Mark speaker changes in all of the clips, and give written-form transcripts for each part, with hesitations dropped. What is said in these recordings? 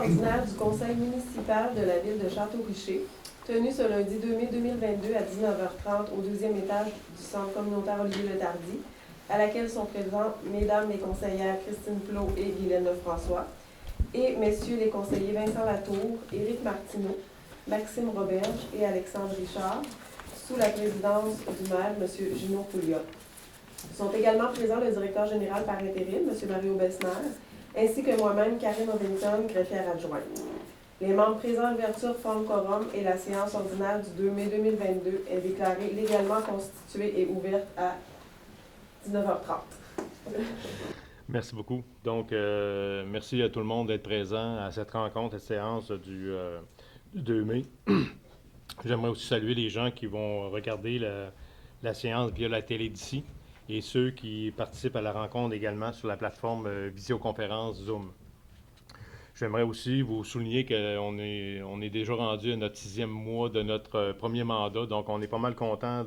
Speaker 1: ordinaire du conseil municipal de la ville de Château-Richer, tenue ce lundi 2 mai 2022 à 19h30 au deuxième étage du centre communautaire Olivier-Le-Tardy, à laquelle sont présents mesdames les conseillères Christine Plot et Guylaine Lefrançois, et messieurs les conseillers Vincent Latour, Éric Martineau, Maxime Roberge et Alexandre Richard, sous la présidence du maire, M. Gino Pouliot. Sont également présents le directeur général par intérim, M. Mario Besmer, ainsi que moi-même, Karine Ovington, greffière adjointe. Les membres présents à l'ouverture forment quorum et la séance ordinaire du 2 mai 2022 est déclarée légalement constituée et ouverte à 19h30.
Speaker 2: Merci beaucoup. Donc, merci à tout le monde d'être présent à cette rencontre, cette séance du 2 mai. J'aimerais aussi saluer les gens qui vont regarder la séance via la télé d'ici et ceux qui participent à la rencontre également sur la plateforme visioconférence Zoom. J'aimerais aussi vous souligner qu'on est déjà rendu à notre 6e mois de notre premier mandat, donc on est pas mal content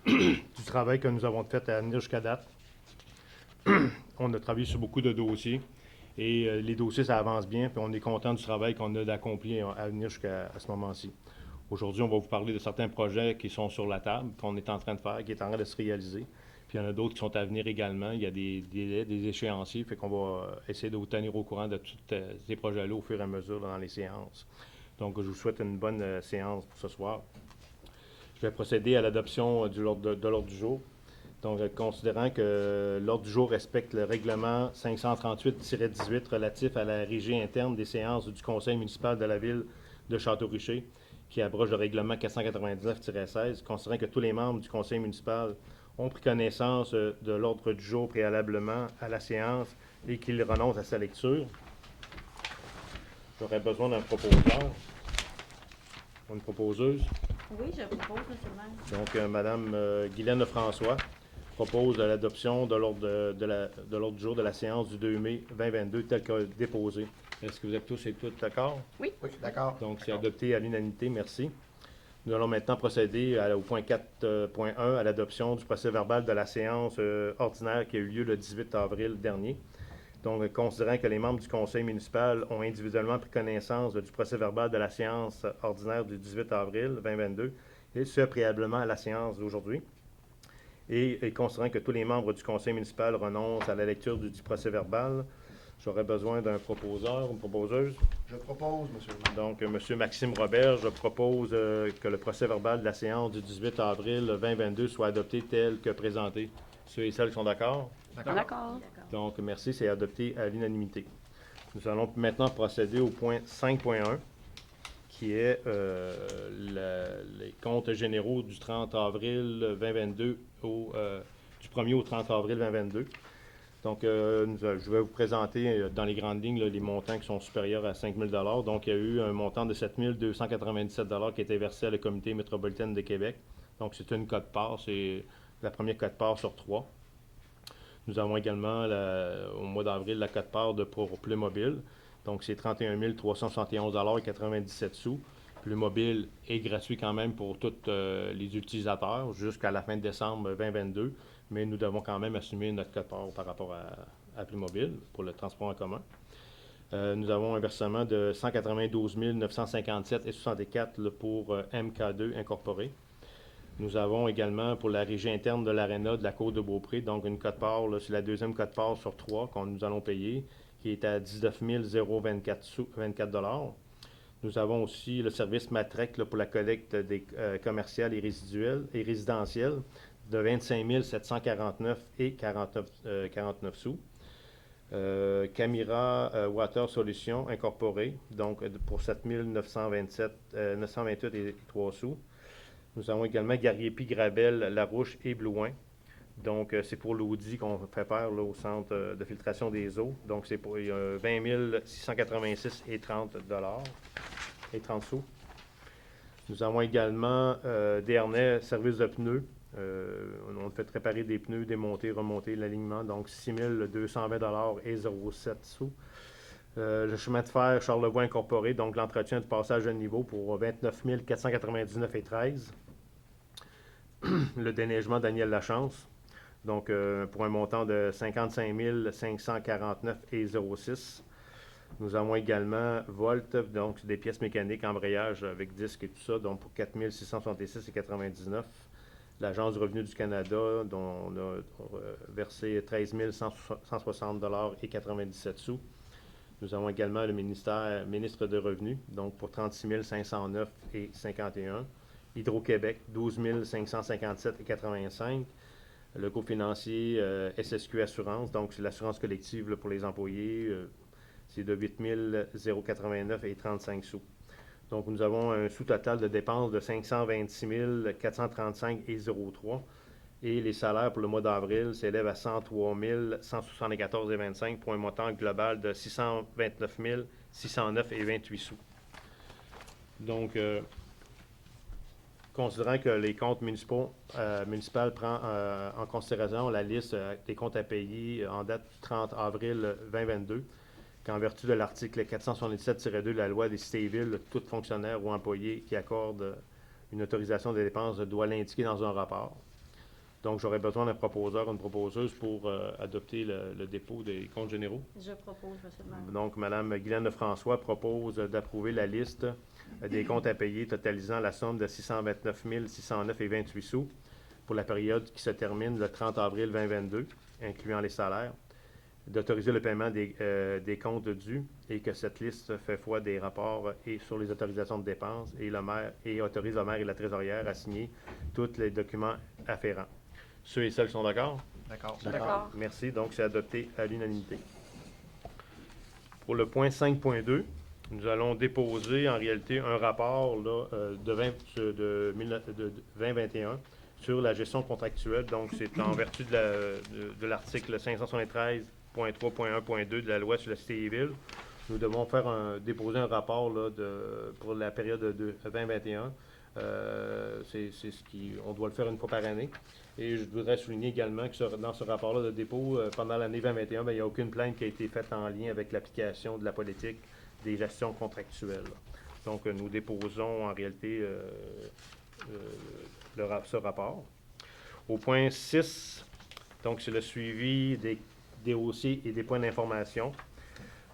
Speaker 2: du travail que nous avons fait à venir jusqu'à date. On a travaillé sur beaucoup de dossiers et les dossiers, ça avance bien, puis on est content du travail qu'on a d'accompli à venir jusqu'à ce moment-ci. Aujourd'hui, on va vous parler de certains projets qui sont sur la table, qu'on est en train de faire, qui est en train de se réaliser. Puis il y en a d'autres qui sont à venir également. Il y a des délais, des échéanciers, fait qu'on va essayer de vous tenir au courant de tous ces projets-là au fur et à mesure dans les séances. Donc, je vous souhaite une bonne séance pour ce soir. Je vais procéder à l'adoption de l'ordre du jour. Donc, considérant que l'ordre du jour respecte le règlement 538-18 relatif à la régie interne des séances du conseil municipal de la ville de Château-Richer, qui abroge le règlement 499-16, considérant que tous les membres du conseil municipal ont pris connaissance de l'ordre du jour préalablement à la séance et qu'ils renoncent à sa lecture. J'aurais besoin d'un proposeur ou une proposeuse.
Speaker 3: Oui, je propose, M. le maire.
Speaker 2: Donc, Mme Guylaine Lefrançois propose l'adoption de l'ordre du jour de la séance du 2 mai 2022 tel que déposé. Est-ce que vous êtes tous et toutes d'accord?
Speaker 3: Oui.
Speaker 4: Oui, d'accord.
Speaker 2: Donc, c'est adopté à l'unanimité. Merci. Nous allons maintenant procéder au point 4.1 à l'adoption du procès-verbal de la séance ordinaire qui a eu lieu le 18 avril dernier. Donc, considérant que les membres du conseil municipal ont individuellement pris connaissance du procès-verbal de la séance ordinaire du 18 avril 2022, et ce préalablement à la séance d'aujourd'hui, et considérant que tous les membres du conseil municipal renoncent à la lecture du procès-verbal, j'aurais besoin d'un proposeur ou une proposeuse.
Speaker 4: Je propose, M. le maire.
Speaker 2: Donc, M. Maxime Robert, je propose que le procès-verbal de la séance du 18 avril 2022 soit adopté tel que présenté. Ceux et celles qui sont d'accord?
Speaker 3: D'accord.
Speaker 2: Donc, merci, c'est adopté à l'unanimité. Nous allons maintenant procéder au point 5.1, qui est les comptes généraux du 30 avril 2022 du 1er au 30 avril 2022. Donc, je vais vous présenter dans les grandes lignes les montants qui sont supérieurs à 5 000 $. Donc, il y a eu un montant de 7 297 $ qui a été versé à la communauté métropolitaine de Québec. Donc, c'est une cote-part, c'est la première cote-part sur 3. Nous avons également, au mois d'avril, la cote-part pour Playmobil. Donc, c'est 31 371 $ et 97 sous. Playmobil est gratuit quand même pour tous les utilisateurs jusqu'à la fin de décembre 2022. Mais nous devons quand même assumer notre cote-part par rapport à Playmobil pour le transport en commun. Nous avons un versement de 192 957,64 pour MK2 Incorporé. Nous avons également pour la régie interne de l'Aréna de la Côte-de-Beaupré, donc une cote-part, c'est la deuxième cote-part sur 3 que nous allons payer, qui est à 19 024 $. Nous avons aussi le service Matrec pour la collecte des commerciales et résidentielles de 25 749 et 49 sous. Camira Water Solutions Incorporée, donc pour 7 928 et 3 sous. Nous avons également Garriépi, Gravel, Larouche et Blouin. Donc, c'est pour l'audit qu'on fait faire au centre de filtration des eaux. Donc, c'est pour 20 686 et 30 $ et 30 sous. Nous avons également Desharnais, service de pneus. On fait réparer des pneus, démonter, remonter l'alignement. Donc, 6 220 $ et 0,7 sous. Le chemin de fer Charlevoix Incorporé, donc l'entretien du passage de niveau pour 29 499 et 13. Le déneigement Daniel Lachance, donc pour un montant de 55 549 et 06. Nous avons également Volt, donc des pièces mécaniques, embrayage avec disque et tout ça, donc pour 4 666,99 $. L'Agence du revenu du Canada, dont on a versé 13 160,97 $. Nous avons également le ministre de Revenus, donc pour 36 509,51 $. Hydro-Québec, 12 557,85 $. Le cofinancier SSQ Assurance, donc c'est l'assurance collective là, pour les employés, c'est de 8 089,35 $. Donc, nous avons un sous-total de dépenses de 526 435,03 $. Et les salaires pour le mois d'avril s'élèvent à 103 174,25 $, pour un montant global de 629 609,28 $. Donc, considérant que les comptes municipaux prend en considération la liste des comptes à payer en date du 30 avril 2022, qu'en vertu de l'article 477-2 de la loi des cités et villes, tout fonctionnaire ou employé qui accorde une autorisation de dépenses doit l'indiquer dans un rapport. Donc, j'aurais besoin d'un proposeur ou une proposeuse pour adopter le dépôt des comptes généraux.
Speaker 3: Je propose, M. le maire.
Speaker 2: Donc, Mme Guylaine Lefrançois propose d'approuver la liste des comptes à payer totalisant la somme de 629 609,28 sous pour la période qui se termine le 30 avril 2022, incluant les salaires, d'autoriser le paiement des comptes dus et que cette liste fait foi des rapports et sur les autorisations de dépenses et autorise le maire et la trésorière à signer tous les documents afférents. Ceux et celles qui sont d'accord?
Speaker 4: D'accord.
Speaker 3: D'accord.
Speaker 2: Merci. Donc, c'est adopté à l'unanimité. Pour le point 5.2, nous allons déposer en réalité un rapport là, de 2021 sur la gestion contractuelle. Donc, c'est en vertu de l'article 573.3.1.2 de la loi sur la cité et ville. Nous devons déposer un rapport là, pour la période de 2021. C'est ce on doit le faire une fois par année. Et je voudrais souligner également que dans ce rapport-là de dépôt, pendant l'année 2021, il n'y a aucune plainte qui a été faite en lien avec l'application de la politique des gestions contractuelles. Donc, nous déposons en réalité ce rapport. Au point 6, donc c'est le suivi des dossiers et des points d'information.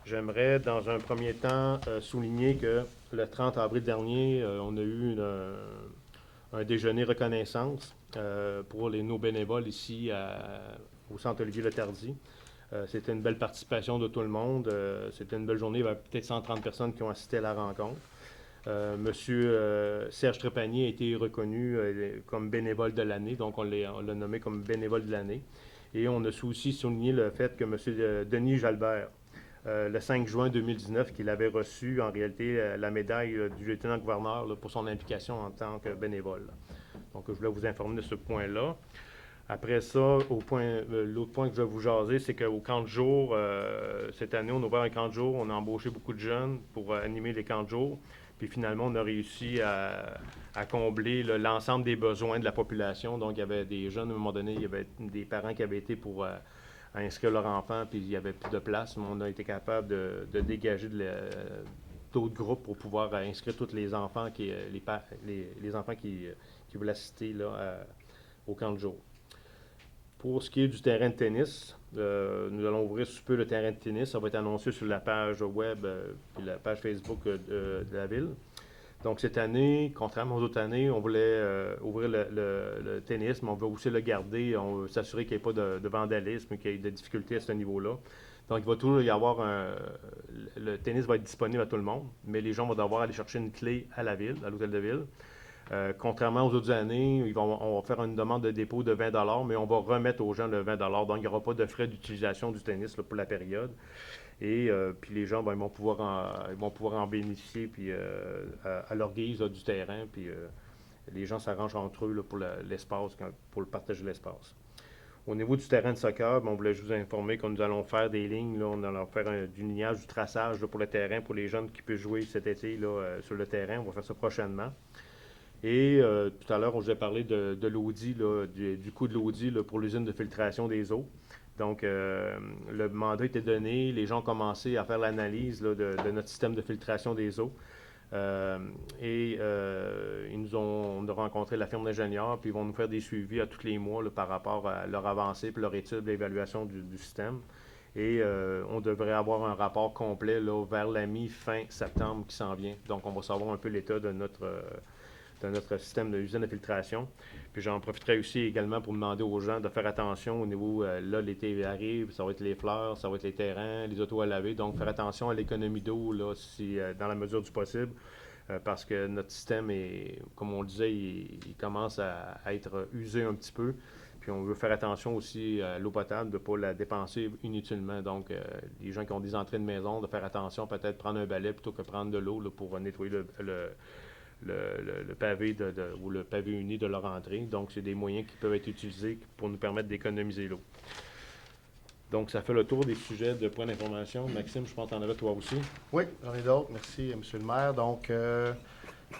Speaker 2: J'aimerais, dans un premier temps, souligner que le 30 avril dernier, on a eu un déjeuner reconnaissance pour nos bénévoles ici au Centre Olivier-Letardy. C'était une belle participation de tout le monde. C'était une belle journée. Il y avait peut-être 130 personnes qui ont assisté à la rencontre. Monsieur Serge Trépanier a été reconnu comme bénévole de l'année, donc on l'a nommé comme bénévole de l'année. Et on a aussi souligné le fait que monsieur Denis Jalbert, le 5 juin 2019, qu'il avait reçu en réalité la médaille du lieutenant-gouverneur pour son implication en tant que bénévole. Donc, je voulais vous informer de ce point-là. Après ça, l'autre point que je vais vous jaser, c'est qu'au camp de jour, cette année, on a ouvert un camp de jour, on a embauché beaucoup de jeunes pour animer les camps de jour. Puis finalement, on a réussi à combler l'ensemble des besoins de la population. Donc, il y avait des jeunes, à un moment donné, il y avait des parents qui avaient été pour inscrire leur enfant, puis il n'y avait plus de place. Mais on a été capable de dégager d'autres groupes pour pouvoir inscrire tous les enfants les enfants qui voulaient assister là, au camp de jour. Pour ce qui est du terrain de tennis, nous allons ouvrir sous peu le terrain de tennis. Ça va être annoncé sur la page web et la page Facebook de la Ville. Donc, cette année, contrairement aux autres années, on voulait ouvrir le tennis, mais on veut aussi le garder. On veut s'assurer qu'il n'y ait pas de vandalisme, qu'il y ait de difficultés à ce niveau-là. Donc, il va toujours y avoir le tennis va être disponible à tout le monde, mais les gens vont devoir aller chercher une clé à la ville, à l'hôtel de ville. Contrairement aux autres années, on va faire une demande de dépôt de 20 $, mais on va remettre aux gens le 20 $. Donc, il n'y aura pas de frais d'utilisation du tennis là, pour la période. Et puis les gens, ils vont pouvoir en bénéficier puis, à leur guise là, du terrain. Puis les gens s'arrangent entre eux là, pour l'espace, pour le partage de l'espace. Au niveau du terrain de soccer, on voulait juste vous informer que nous allons faire des lignes. Là, on allons faire du lignage, du traçage là, pour le terrain, pour les jeunes qui peuvent jouer cet été là, sur le terrain. On va faire ça prochainement. Et tout à l'heure, je vous ai parlé de l'Audi, du coût de l'Audi pour l'usine de filtration des eaux. Donc, le mandat a été donné, les gens ont commencé à faire l'analyse de notre système de filtration des eaux. On a rencontré la firme d'ingénieurs, puis ils vont nous faire des suivis à tous les mois là, par rapport à leur avancée, puis leur étude, l'évaluation du système. Et on devrait avoir un rapport complet là, vers la mi-fin septembre qui s'en vient. Donc, on va savoir un peu l'état de notre système de usine de filtration. Puis j'en profiterai aussi également pour demander aux gens de faire attention au niveau, là, l'été arrive, ça va être les fleurs, ça va être les terrains, les autos à laver. Donc, faire attention à l'économie d'eau, là, si, dans la mesure du possible, parce que notre système, est, comme on le disait, il commence à être usé un petit peu. Puis on veut faire attention aussi à l'eau potable, de ne pas la dépenser inutilement. Donc, les gens qui ont des entrées de maison, de faire attention, peut-être prendre un balai plutôt que prendre de l'eau là, pour nettoyer le pavé ou le pavé uni de leur entrée. Donc, c'est des moyens qui peuvent être utilisés pour nous permettre d'économiser l'eau. Donc, ça fait le tour des sujets de points d'information. Maxime, je pense que tu en avais toi aussi.
Speaker 4: Oui, j'en ai d'autres. Merci, M. le maire. Donc,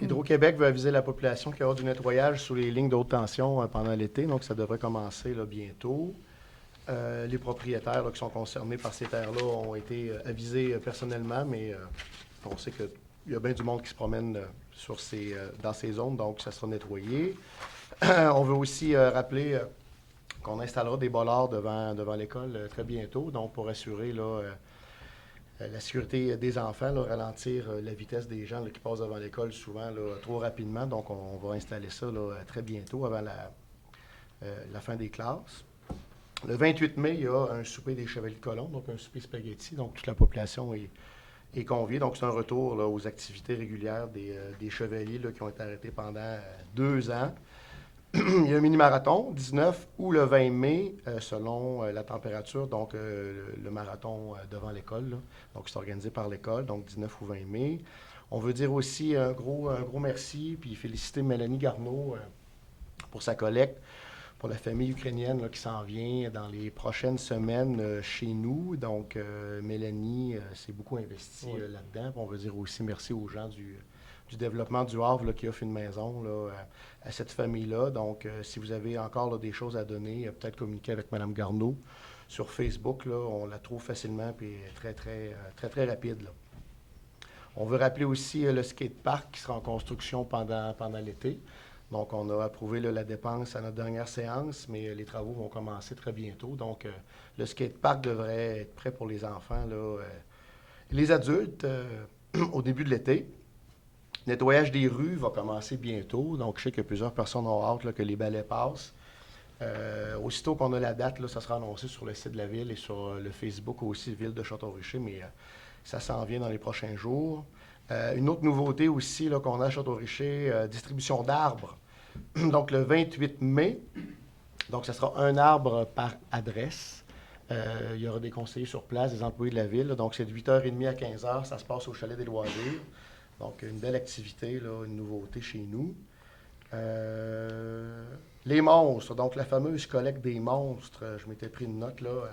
Speaker 4: Hydro-Québec veut aviser la population qu'il y aura du nettoyage sous les lignes de haute tension pendant l'été. Donc, ça devrait commencer là, bientôt. Les propriétaires là, qui sont concernés par ces terres-là ont été avisés personnellement, mais on sait qu'il y a bien du monde qui se promène dans ces zones, donc ça sera nettoyé. On veut aussi rappeler qu'on installera des bollards devant l'école très bientôt, donc pour assurer là, la sécurité des enfants, là, ralentir la vitesse des gens là, qui passent devant l'école souvent là, trop rapidement. Donc, on va installer ça là, très bientôt, avant la fin des classes. Le 28 mai, il y a un souper des Chevaliers de Colombe, donc un souper spaghetti. Donc, toute la population est conviée. Donc, c'est un retour là, aux activités régulières des Chevaliers là, qui ont été arrêtés pendant 2 ans. Il y a un mini-marathon, 19 ou le 20 mai, selon la température, donc le marathon devant l'école. Là. Donc, c'est organisé par l'école, donc 19 ou 20 mai. On veut dire aussi un gros merci, puis féliciter Mélanie Garneau pour sa collecte pour la famille ukrainienne là, qui s'en vient dans les prochaines semaines chez nous. Donc, Mélanie s'est beaucoup investie là-dedans. On veut dire aussi merci aux gens du développement du Havre là, qui offre une maison là, à cette famille-là. Donc, si vous avez encore là, des choses à donner, peut-être communiquer avec Mme Garneau sur Facebook. Là, on la trouve facilement et très rapide. Là. On veut rappeler aussi le skatepark qui sera en construction pendant l'été. Donc, on a approuvé là, la dépense à notre dernière séance, mais les travaux vont commencer très bientôt. Donc, le skatepark devrait être prêt pour les enfants là, et les adultes au début de l'été. Le nettoyage des rues va commencer bientôt. Donc, je sais que plusieurs personnes ont hâte là, que les balais passent. Aussitôt qu'on a la date, là, ça sera annoncé sur le site de la Ville et sur le Facebook aussi, Ville de Château-Richer, mais ça s'en vient dans les prochains jours. Une autre nouveauté aussi là, qu'on a à Château-Richer, distribution d'arbres. Donc, le 28 mai, donc ça sera un arbre par adresse. Il y aura des conseillers sur place, des employés de la Ville. Là, donc, c'est de 8h30 à 15h. Ça se passe au Chalet des Loisirs. Donc, une belle activité, là, une nouveauté chez nous. Les monstres, donc la fameuse collecte des monstres. Je m'étais pris une note, là.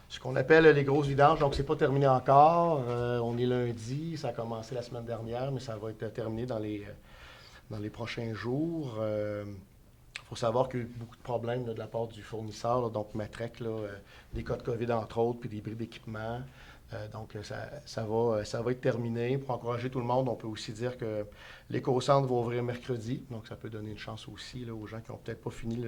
Speaker 4: Ce qu'on appelle les grosses vidanges, donc c'est pas terminé encore. On est lundi, ça a commencé la semaine dernière, mais ça va être terminé dans les prochains jours. Il faut savoir qu'il y a eu beaucoup de problèmes là, de la part du fournisseur, là, donc Matrec, là, des cas de COVID entre autres, puis des bris d'équipement. Donc, ça va être terminé. Pour encourager tout le monde, on peut aussi dire que l'éco-centre va ouvrir mercredi. Donc, ça peut donner une chance aussi là, aux gens qui n'ont peut-être pas fini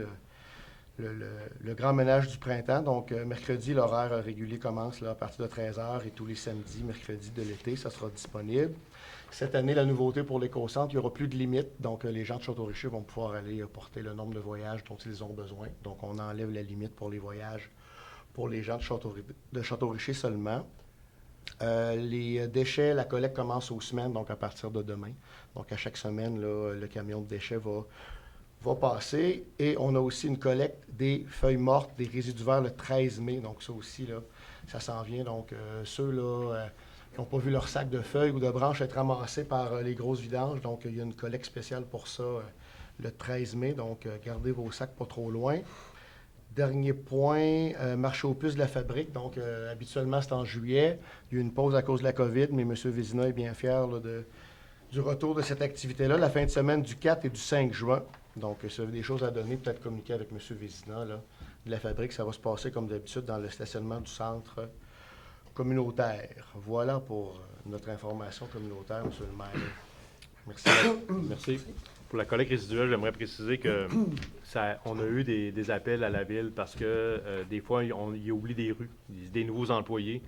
Speaker 4: le grand ménage du printemps. Donc, mercredi, l'horaire régulier commence là, à partir de 13h et tous les samedis, mercredis de l'été, ça sera disponible. Cette année, la nouveauté pour l'éco-centre, il n'y aura plus de limite. Donc, les gens de Château-Richer vont pouvoir aller porter le nombre de voyages dont ils ont besoin. Donc, on enlève la limite pour les voyages pour les gens de Château-Richer seulement. Les déchets, la collecte commence aux semaines, donc à partir de demain. Donc, à chaque semaine, là, le camion de déchets va passer. Et on a aussi une collecte des feuilles mortes, des résidus verts le 13 mai. Donc, ça aussi, là, ça s'en vient. Donc, ceux-là qui n'ont pas vu leur sac de feuilles ou de branches être ramassés par les grosses vidanges. Donc, il y a une collecte spéciale pour ça le 13 mai. Donc, gardez vos sacs pas trop loin. Dernier point, marché aux puces de la fabrique. Donc, habituellement, c'est en juillet. Il y a eu une pause à cause de la COVID, mais M. Vézina est bien fier là, du retour de cette activité-là, la fin de semaine du 4 et du 5 juin. Donc, si vous avez des choses à donner, peut-être communiquer avec M. Vézina là, de la fabrique. Ça va se passer comme d'habitude dans le stationnement du centre communautaire. Voilà pour notre information communautaire, M. le maire. Merci.
Speaker 2: Merci. pour la collecte résiduelle, j'aimerais préciser que on a eu des appels à la ville parce que des fois, ils oublient des rues, des nouveaux employés.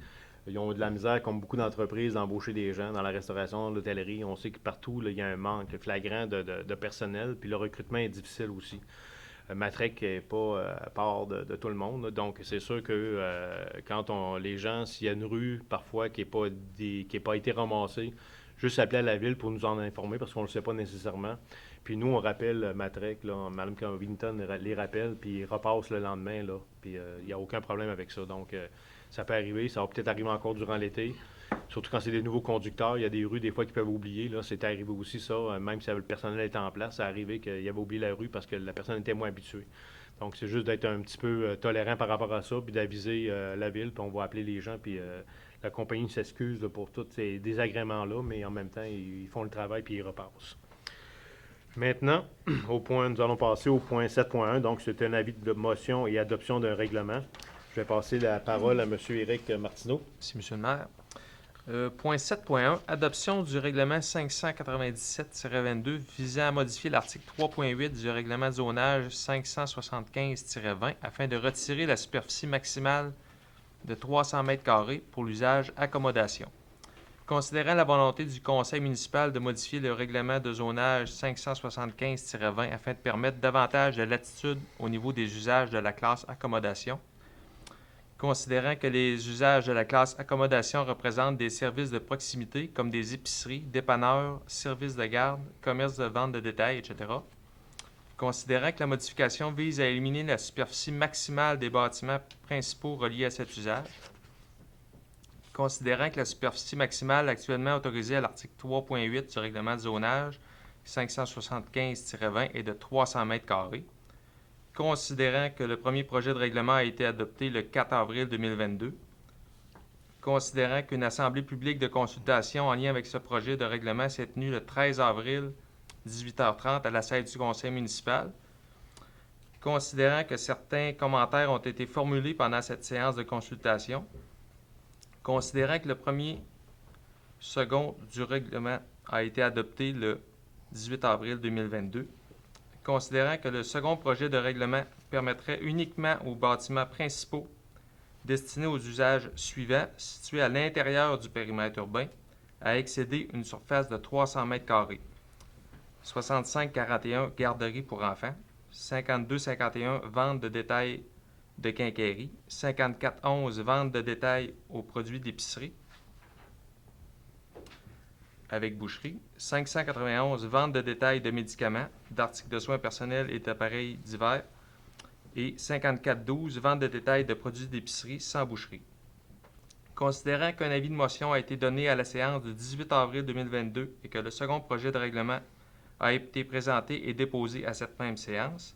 Speaker 2: Ils ont de la misère, comme beaucoup d'entreprises, d'embaucher des gens dans la restauration, l'hôtellerie. On sait que partout, là, il y a un manque flagrant de personnel, puis le recrutement est difficile aussi. Matrec n'est pas à part de tout le monde. Donc, c'est sûr que quand les gens, s'il y a une rue parfois qui n'a pas été ramassée, juste appeler à la ville pour nous en informer parce qu'on ne le sait pas nécessairement. Puis nous, on rappelle Matrec, là, Mme Covington les rappelle, puis ils repassent le lendemain, là. Puis il n'y a aucun problème avec ça. Donc, ça peut arriver, ça va peut-être arriver encore durant l'été. Surtout quand c'est des nouveaux conducteurs, il y a des rues des fois qui peuvent oublier. Là, c'est arrivé aussi ça, même si le personnel était en place, ça arrivé qu'il avait oublié la rue parce que la personne était moins habituée. Donc, c'est juste d'être un petit peu tolérant par rapport à ça, puis d'aviser la ville, puis on va appeler les gens, puis la compagnie s'excuse pour tous ces désagréments-là, mais en même temps, ils font le travail, puis ils repassent. Maintenant, nous allons passer au point 7.1. Donc, c'est un avis de motion et adoption d'un règlement. Je vais passer la parole à M. Éric Martineau.
Speaker 5: Merci, M. le maire. Point 7.1, adoption du règlement 597-22 visant à modifier l'article 3.8 du règlement de zonage 575-20 afin de retirer la superficie maximale de 300 m² pour l'usage accommodation. Considérant la volonté du conseil municipal de modifier le règlement de zonage 575-20 afin de permettre davantage de latitude au niveau des usages de la classe accommodation, considérant que les usages de la classe accommodation représentent des services de proximité comme des épiceries, dépanneurs, services de garde, commerces de vente de détail, etc. Considérant que la modification vise à éliminer la superficie maximale des bâtiments principaux reliés à cet usage. Considérant que la superficie maximale actuellement autorisée à l'article 3.8 du règlement de zonage 575-20 est de 300 m². Considérant que le premier projet de règlement a été adopté le 4 avril 2022, considérant qu'une assemblée publique de consultation en lien avec ce projet de règlement s'est tenue le 13 avril 18h30 à la salle du conseil municipal, considérant que certains commentaires ont été formulés pendant cette séance de consultation, considérant que le premier second du règlement a été adopté le 18 avril 2022, considérant que le second projet de règlement permettrait uniquement aux bâtiments principaux destinés aux usages suivants, situés à l'intérieur du périmètre urbain, à excéder une surface de 300 m². 6541 garderie pour enfants, 5251 vente de détail de quincaillerie, 5411 vente de détail aux produits d'épicerie avec boucherie, 591 vente de détail de médicaments, d'articles de soins personnels et d'appareils divers, et 5412 vente de détail de produits d'épicerie sans boucherie. Considérant qu'un avis de motion a été donné à la séance du 18 avril 2022 et que le second projet de règlement a été présenté et déposé à cette même séance,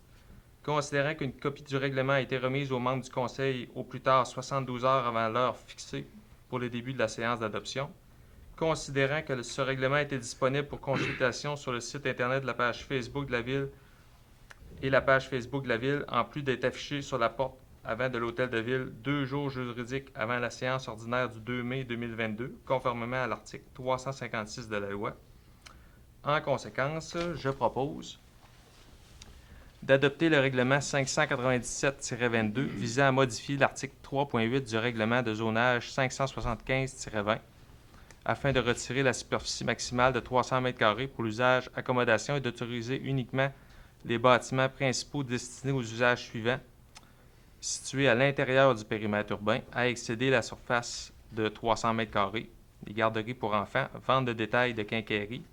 Speaker 5: considérant qu'une copie du règlement a été remise aux membres du Conseil au plus tard 72 heures avant l'heure fixée pour le début de la séance d'adoption, considérant que ce règlement était disponible pour consultation sur le site Internet de la page Facebook de la Ville et la page Facebook de la Ville, en plus d'être affiché sur la porte avant de l'Hôtel de Ville 2 jours juridiques avant la séance ordinaire du 2 mai 2022, conformément à l'article 356 de la loi. En conséquence, je propose d'adopter le règlement 597-22 visant à modifier l'article 3.8 du règlement de zonage 575-20 afin de retirer la superficie maximale de 300 m² pour l'usage accommodation et d'autoriser uniquement les bâtiments principaux destinés aux usages suivants, situés à l'intérieur du périmètre urbain, à excéder la surface de 300 m², les garderies pour enfants, vente de détail de quincaillerie,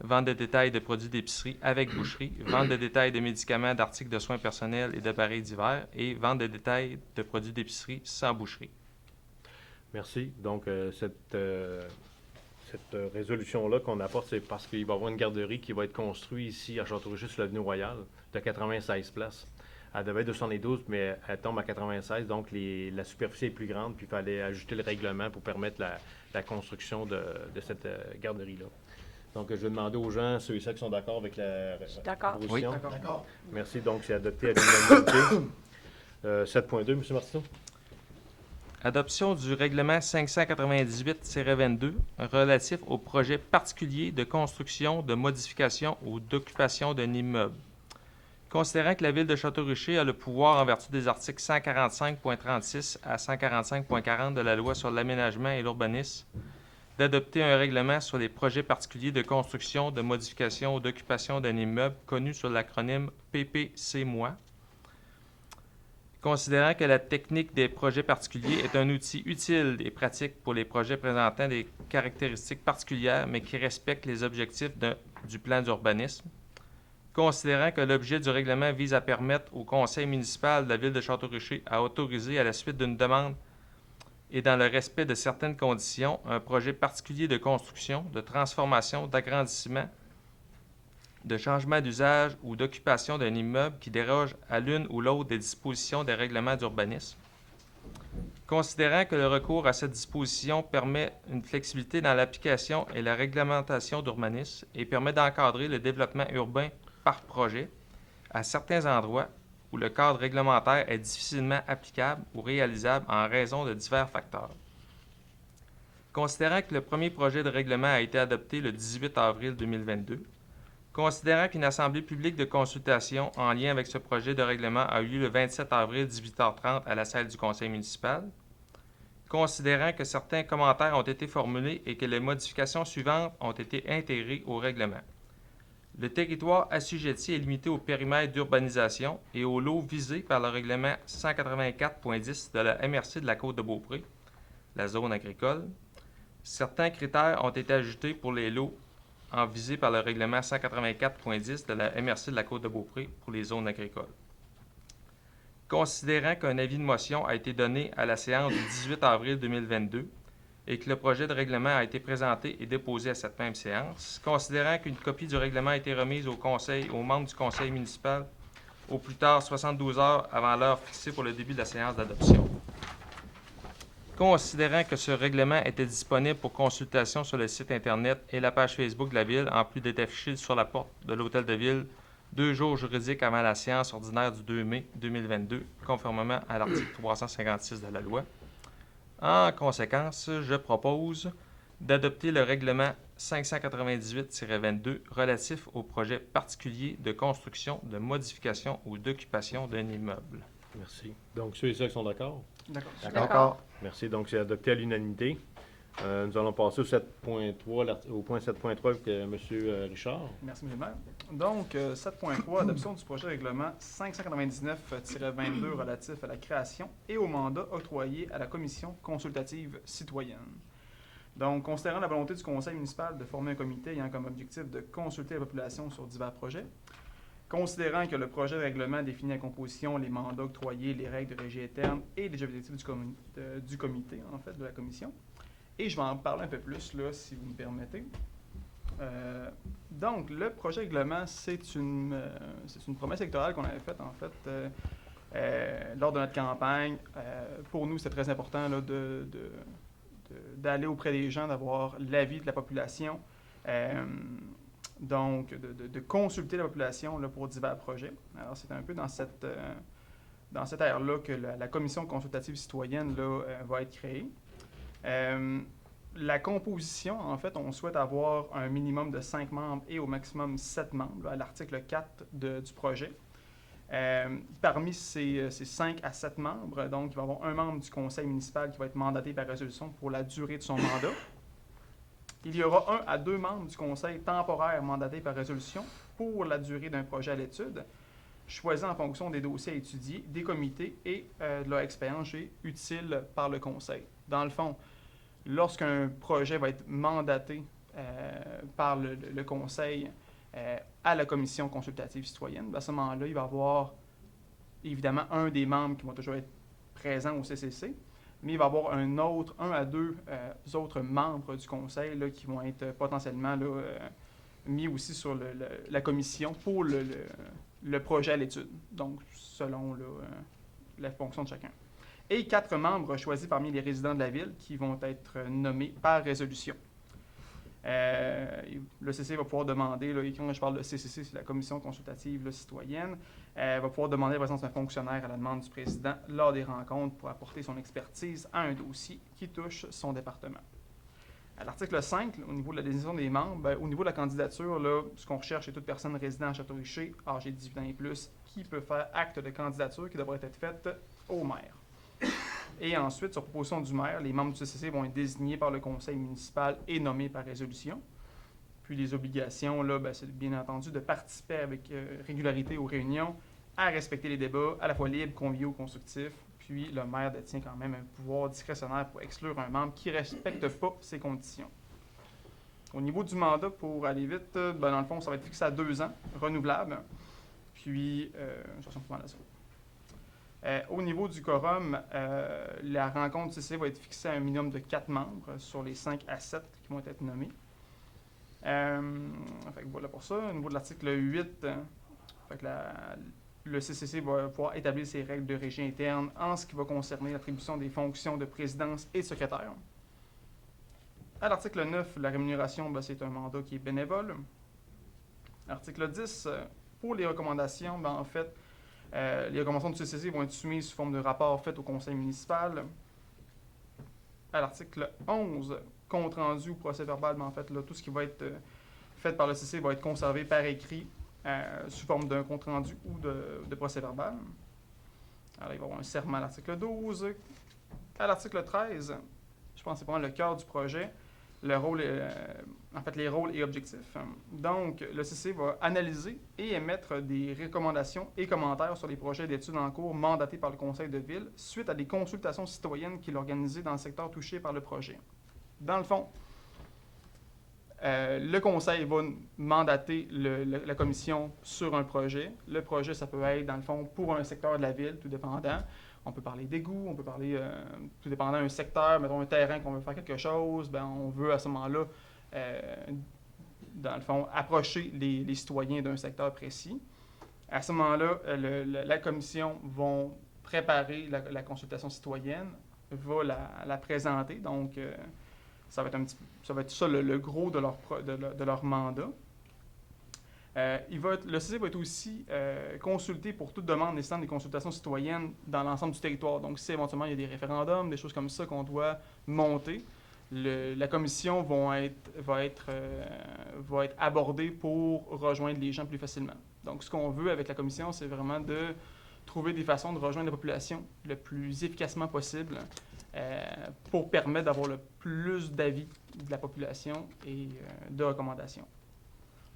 Speaker 5: vente de détail de produits d'épicerie avec boucherie, vente de détail de médicaments, d'articles de soins personnels et d'appareils divers, et vente de détail de produits d'épicerie sans boucherie.
Speaker 2: Merci. Donc, cette résolution-là qu'on apporte, c'est parce qu'il va y avoir une garderie qui va être construite ici à Château-Richer sur l'avenue Royale de 96 places. Elle devait être de 72, mais elle tombe à 96, donc la superficie est plus grande, puis il fallait ajuster le règlement pour permettre la construction de cette garderie-là. Donc, je vais demander aux gens, ceux et celles qui sont d'accord avec la proposition.
Speaker 5: Oui,
Speaker 4: d'accord.
Speaker 2: Merci. Donc, c'est adopté à l'unanimité. 7.2, M. Martineau.
Speaker 5: Adoption du règlement 598-22 relatif aux projets particuliers de construction, de modification ou d'occupation d'un immeuble. Considérant que la Ville de Château-Richer a le pouvoir en vertu des articles 145.36 à 145.40 de la Loi sur l'aménagement et l'urbanisme, d'adopter un règlement sur les projets particuliers de construction, de modification ou d'occupation d'un immeuble connu sous l'acronyme PPC-MOI. Considérant que la technique des projets particuliers est un outil utile et pratique pour les projets présentant des caractéristiques particulières mais qui respectent les objectifs du plan d'urbanisme. Considérant que l'objet du règlement vise à permettre au conseil municipal de la Ville de Château-Richer à autoriser à la suite d'une demande et dans le respect de certaines conditions un projet particulier de construction, de transformation, d'agrandissement, de changement d'usage ou d'occupation d'un immeuble qui déroge à l'une ou l'autre des dispositions des règlements d'urbanisme. Considérant que le recours à cette disposition permet une flexibilité dans l'application et la réglementation d'urbanisme et permet d'encadrer le développement urbain par projet à certains endroits où le cadre réglementaire est difficilement applicable ou réalisable en raison de divers facteurs. Considérant que le premier projet de règlement a été adopté le 18 avril 2022, considérant qu'une assemblée publique de consultation en lien avec ce projet de règlement a eu lieu le 27 avril 18h30 à la salle du conseil municipal, considérant que certains commentaires ont été formulés et que les modifications suivantes ont été intégrées au règlement. Le territoire assujetti est limité au périmètre d'urbanisation et aux lots visés par le règlement 184.10 de la MRC de la Côte-de-Beaupré, la zone agricole. Certains critères ont été ajoutés pour les lots visés par le règlement 184.10 de la MRC de la Côte-de-Beaupré pour les zones agricoles. Considérant qu'un avis de motion a été donné à la séance du 18 avril 2022 et que le projet de règlement a été présenté et déposé à cette même séance, considérant qu'une copie du règlement a été remise aux membres du conseil municipal au plus tard 72 heures avant l'heure fixée pour le début de la séance d'adoption. Considérant que ce règlement était disponible pour consultation sur le site Internet et la page Facebook de la Ville, en plus d'être affiché sur la porte de l'Hôtel de Ville 2 jours juridiques avant la séance ordinaire du 2 mai 2022, conformément à l'article 356 de la loi. En conséquence, je propose d'adopter le règlement 598-22 relatif aux projets particuliers de construction, de modification ou d'occupation d'un immeuble.
Speaker 2: Merci. Donc, ceux et ceux qui sont d'accord?
Speaker 4: D'accord.
Speaker 1: D'accord.
Speaker 2: Merci. Donc, c'est adopté à l'unanimité. Nous allons passer au 7.3, au point 7.3 avec M. Richard.
Speaker 6: Merci, M. le maire. Donc, 7.3, adoption du projet de règlement 599-22 relatif à la création et au mandat octroyé à la Commission consultative citoyenne. Donc, considérant la volonté du conseil municipal de former un comité ayant comme objectif de consulter la population sur divers projets, considérant que le projet de règlement définit la composition, les mandats octroyés, les règles de régie interne et les objectifs du comité, en fait, de la commission. Et je vais en parler un peu plus, là, si vous me permettez. Donc, le projet de règlement, c'est une promesse électorale qu'on avait faite, en fait, lors de notre campagne. Pour nous, c'est très important là, d'aller auprès des gens, d'avoir l'avis de la population, donc de consulter la population là, pour divers projets. Alors, c'est un peu dans cette ère-là que la commission consultative citoyenne là, va être créée. La composition, en fait, on souhaite avoir un minimum de 5 membres et au maximum 7 membres là, à l'article 4 du projet. Parmi ces 5 à 7 membres, donc, il va y avoir un membre du conseil municipal qui va être mandaté par résolution pour la durée de son mandat. Il y aura 1 à 2 membres du conseil temporaire mandatés par résolution pour la durée d'un projet à l'étude, choisi en fonction des dossiers à étudier, des comités et de leur expérience utile par le conseil. Dans le fond, lorsqu'un projet va être mandaté par le conseil à la commission consultative citoyenne, à ce moment-là, il va y avoir évidemment un des membres qui vont toujours être présents au CCC, mais il va y avoir un à deux autres membres du conseil là, qui vont être potentiellement là, mis aussi sur la commission pour le projet à l'étude, donc selon là, la fonction de chacun. Et 4 membres choisis parmi les résidents de la ville qui vont être nommés par résolution. Le CCC va pouvoir demander, là, quand je parle de CCC, c'est la Commission consultative là, citoyenne, va pouvoir demander la présence d'un fonctionnaire à la demande du président lors des rencontres pour apporter son expertise à un dossier qui touche son département. À l'article 5, au niveau de la désignation des membres, au niveau de la candidature, là, ce qu'on recherche, c'est toute personne résidant à Château-Richer, âgée de 18 ans et plus, qui peut faire acte de candidature qui devrait être faite au maire. Et ensuite, sur proposition du maire, les membres du CCC vont être désignés par le conseil municipal et nommés par résolution. Puis les obligations, là, c'est bien entendu de participer avec régularité aux réunions, à respecter les débats, à la fois libres, conviviaux, constructifs. Puis le maire détient quand même un pouvoir discrétionnaire pour exclure un membre qui ne respecte pas ces conditions. Au niveau du mandat, pour aller vite, dans le fond, ça va être fixé à 2 ans, renouvelable. Puis, je ressens pas mal à ça. Au niveau du quorum, la rencontre du CCC va être fixée à un minimum de 4 membres sur les 5 à 7 qui vont être nommés. Fait que voilà pour ça. Au niveau de l'article 8, fait que le CCC va pouvoir établir ses règles de régie interne en ce qui va concerner l'attribution des fonctions de présidence et de secrétaire. À l'article 9, la rémunération, c'est un mandat qui est bénévole. Article 10, pour les recommandations, en fait, les recommandations du CCC vont être soumises sous forme de rapport fait au conseil municipal. À l'article 11, compte rendu ou procès verbal, en fait, là, tout ce qui va être fait par le CCC va être conservé par écrit sous forme d'un compte rendu ou de procès verbal. Alors, il va y avoir un serment à l'article 12. À l'article 13, je pense que c'est vraiment le cœur du projet. Le rôle, en fait, les rôles et objectifs. Donc, le CCC va analyser et émettre des recommandations et commentaires sur les projets d'études en cours mandatés par le conseil de ville suite à des consultations citoyennes qu'il a organisées dans le secteur touché par le projet. Dans le fond, le conseil va mandater la commission sur un projet. Le projet, ça peut être, dans le fond, pour un secteur de la ville, tout dépendant. On peut parler d'égouts, on peut parler, tout dépendant d'un secteur, mettons un terrain qu'on veut faire quelque chose, on veut à ce moment-là, dans le fond, approcher les citoyens d'un secteur précis. À ce moment-là, la commission va préparer la consultation citoyenne, va la présenter, donc ça va être ça le gros de leur mandat. Le CCC va être aussi consulté pour toute demande nécessitant des consultations citoyennes dans l'ensemble du territoire. Donc, si éventuellement il y a des référendums, des choses comme ça qu'on doit monter, la commission va être abordée pour rejoindre les gens plus facilement. Donc, ce qu'on veut avec la commission, c'est vraiment de trouver des façons de rejoindre la population le plus efficacement possible pour permettre d'avoir le plus d'avis de la population et de recommandations.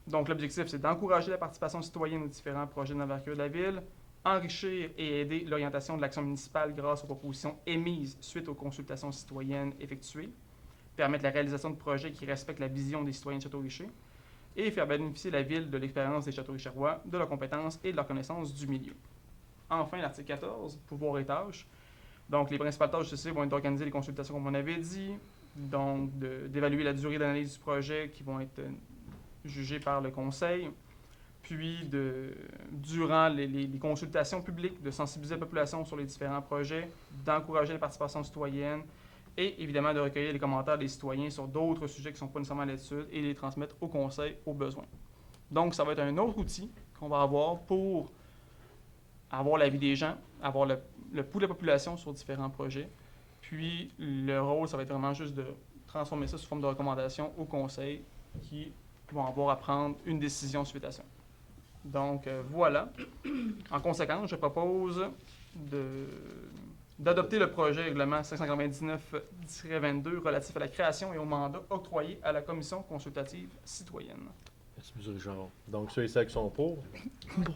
Speaker 6: Donc, l'objectif, c'est d'encourager la participation citoyenne aux différents projets d'envergure de la ville, enrichir et aider l'orientation de l'action municipale grâce aux propositions émises suite aux consultations citoyennes effectuées, permettre la réalisation de projets qui respectent la vision des citoyens de Château-Richer et faire bénéficier la ville de l'expérience des Château-Richerois, de leurs compétences et de leur connaissance du milieu. Enfin, l'article 14, pouvoir et tâches. Donc, les principales tâches du CCC vont être d'organiser les consultations, comme on avait dit, donc d'évaluer la durée d'analyse du projet qui vont être jugées par le conseil, puis durant les consultations publiques, de sensibiliser la population sur les différents projets, d'encourager la participation citoyenne et évidemment de recueillir les commentaires des citoyens sur d'autres sujets qui ne sont pas nécessairement à l'étude et les transmettre au conseil au besoin. Donc, ça va être un autre outil qu'on va avoir pour avoir l'avis des gens, avoir le pouls de la population sur différents projets. Puis, le rôle, ça va être vraiment juste de transformer ça sous forme de recommandation au conseil qui vont avoir à prendre une décision suite à ça. Donc, voilà. En conséquence, je propose d'adopter le projet règlement 599-22 relatif à la création et au mandat octroyé à la commission consultative citoyenne.
Speaker 2: Merci, M. Richard. Donc, ceux et celles qui sont pour,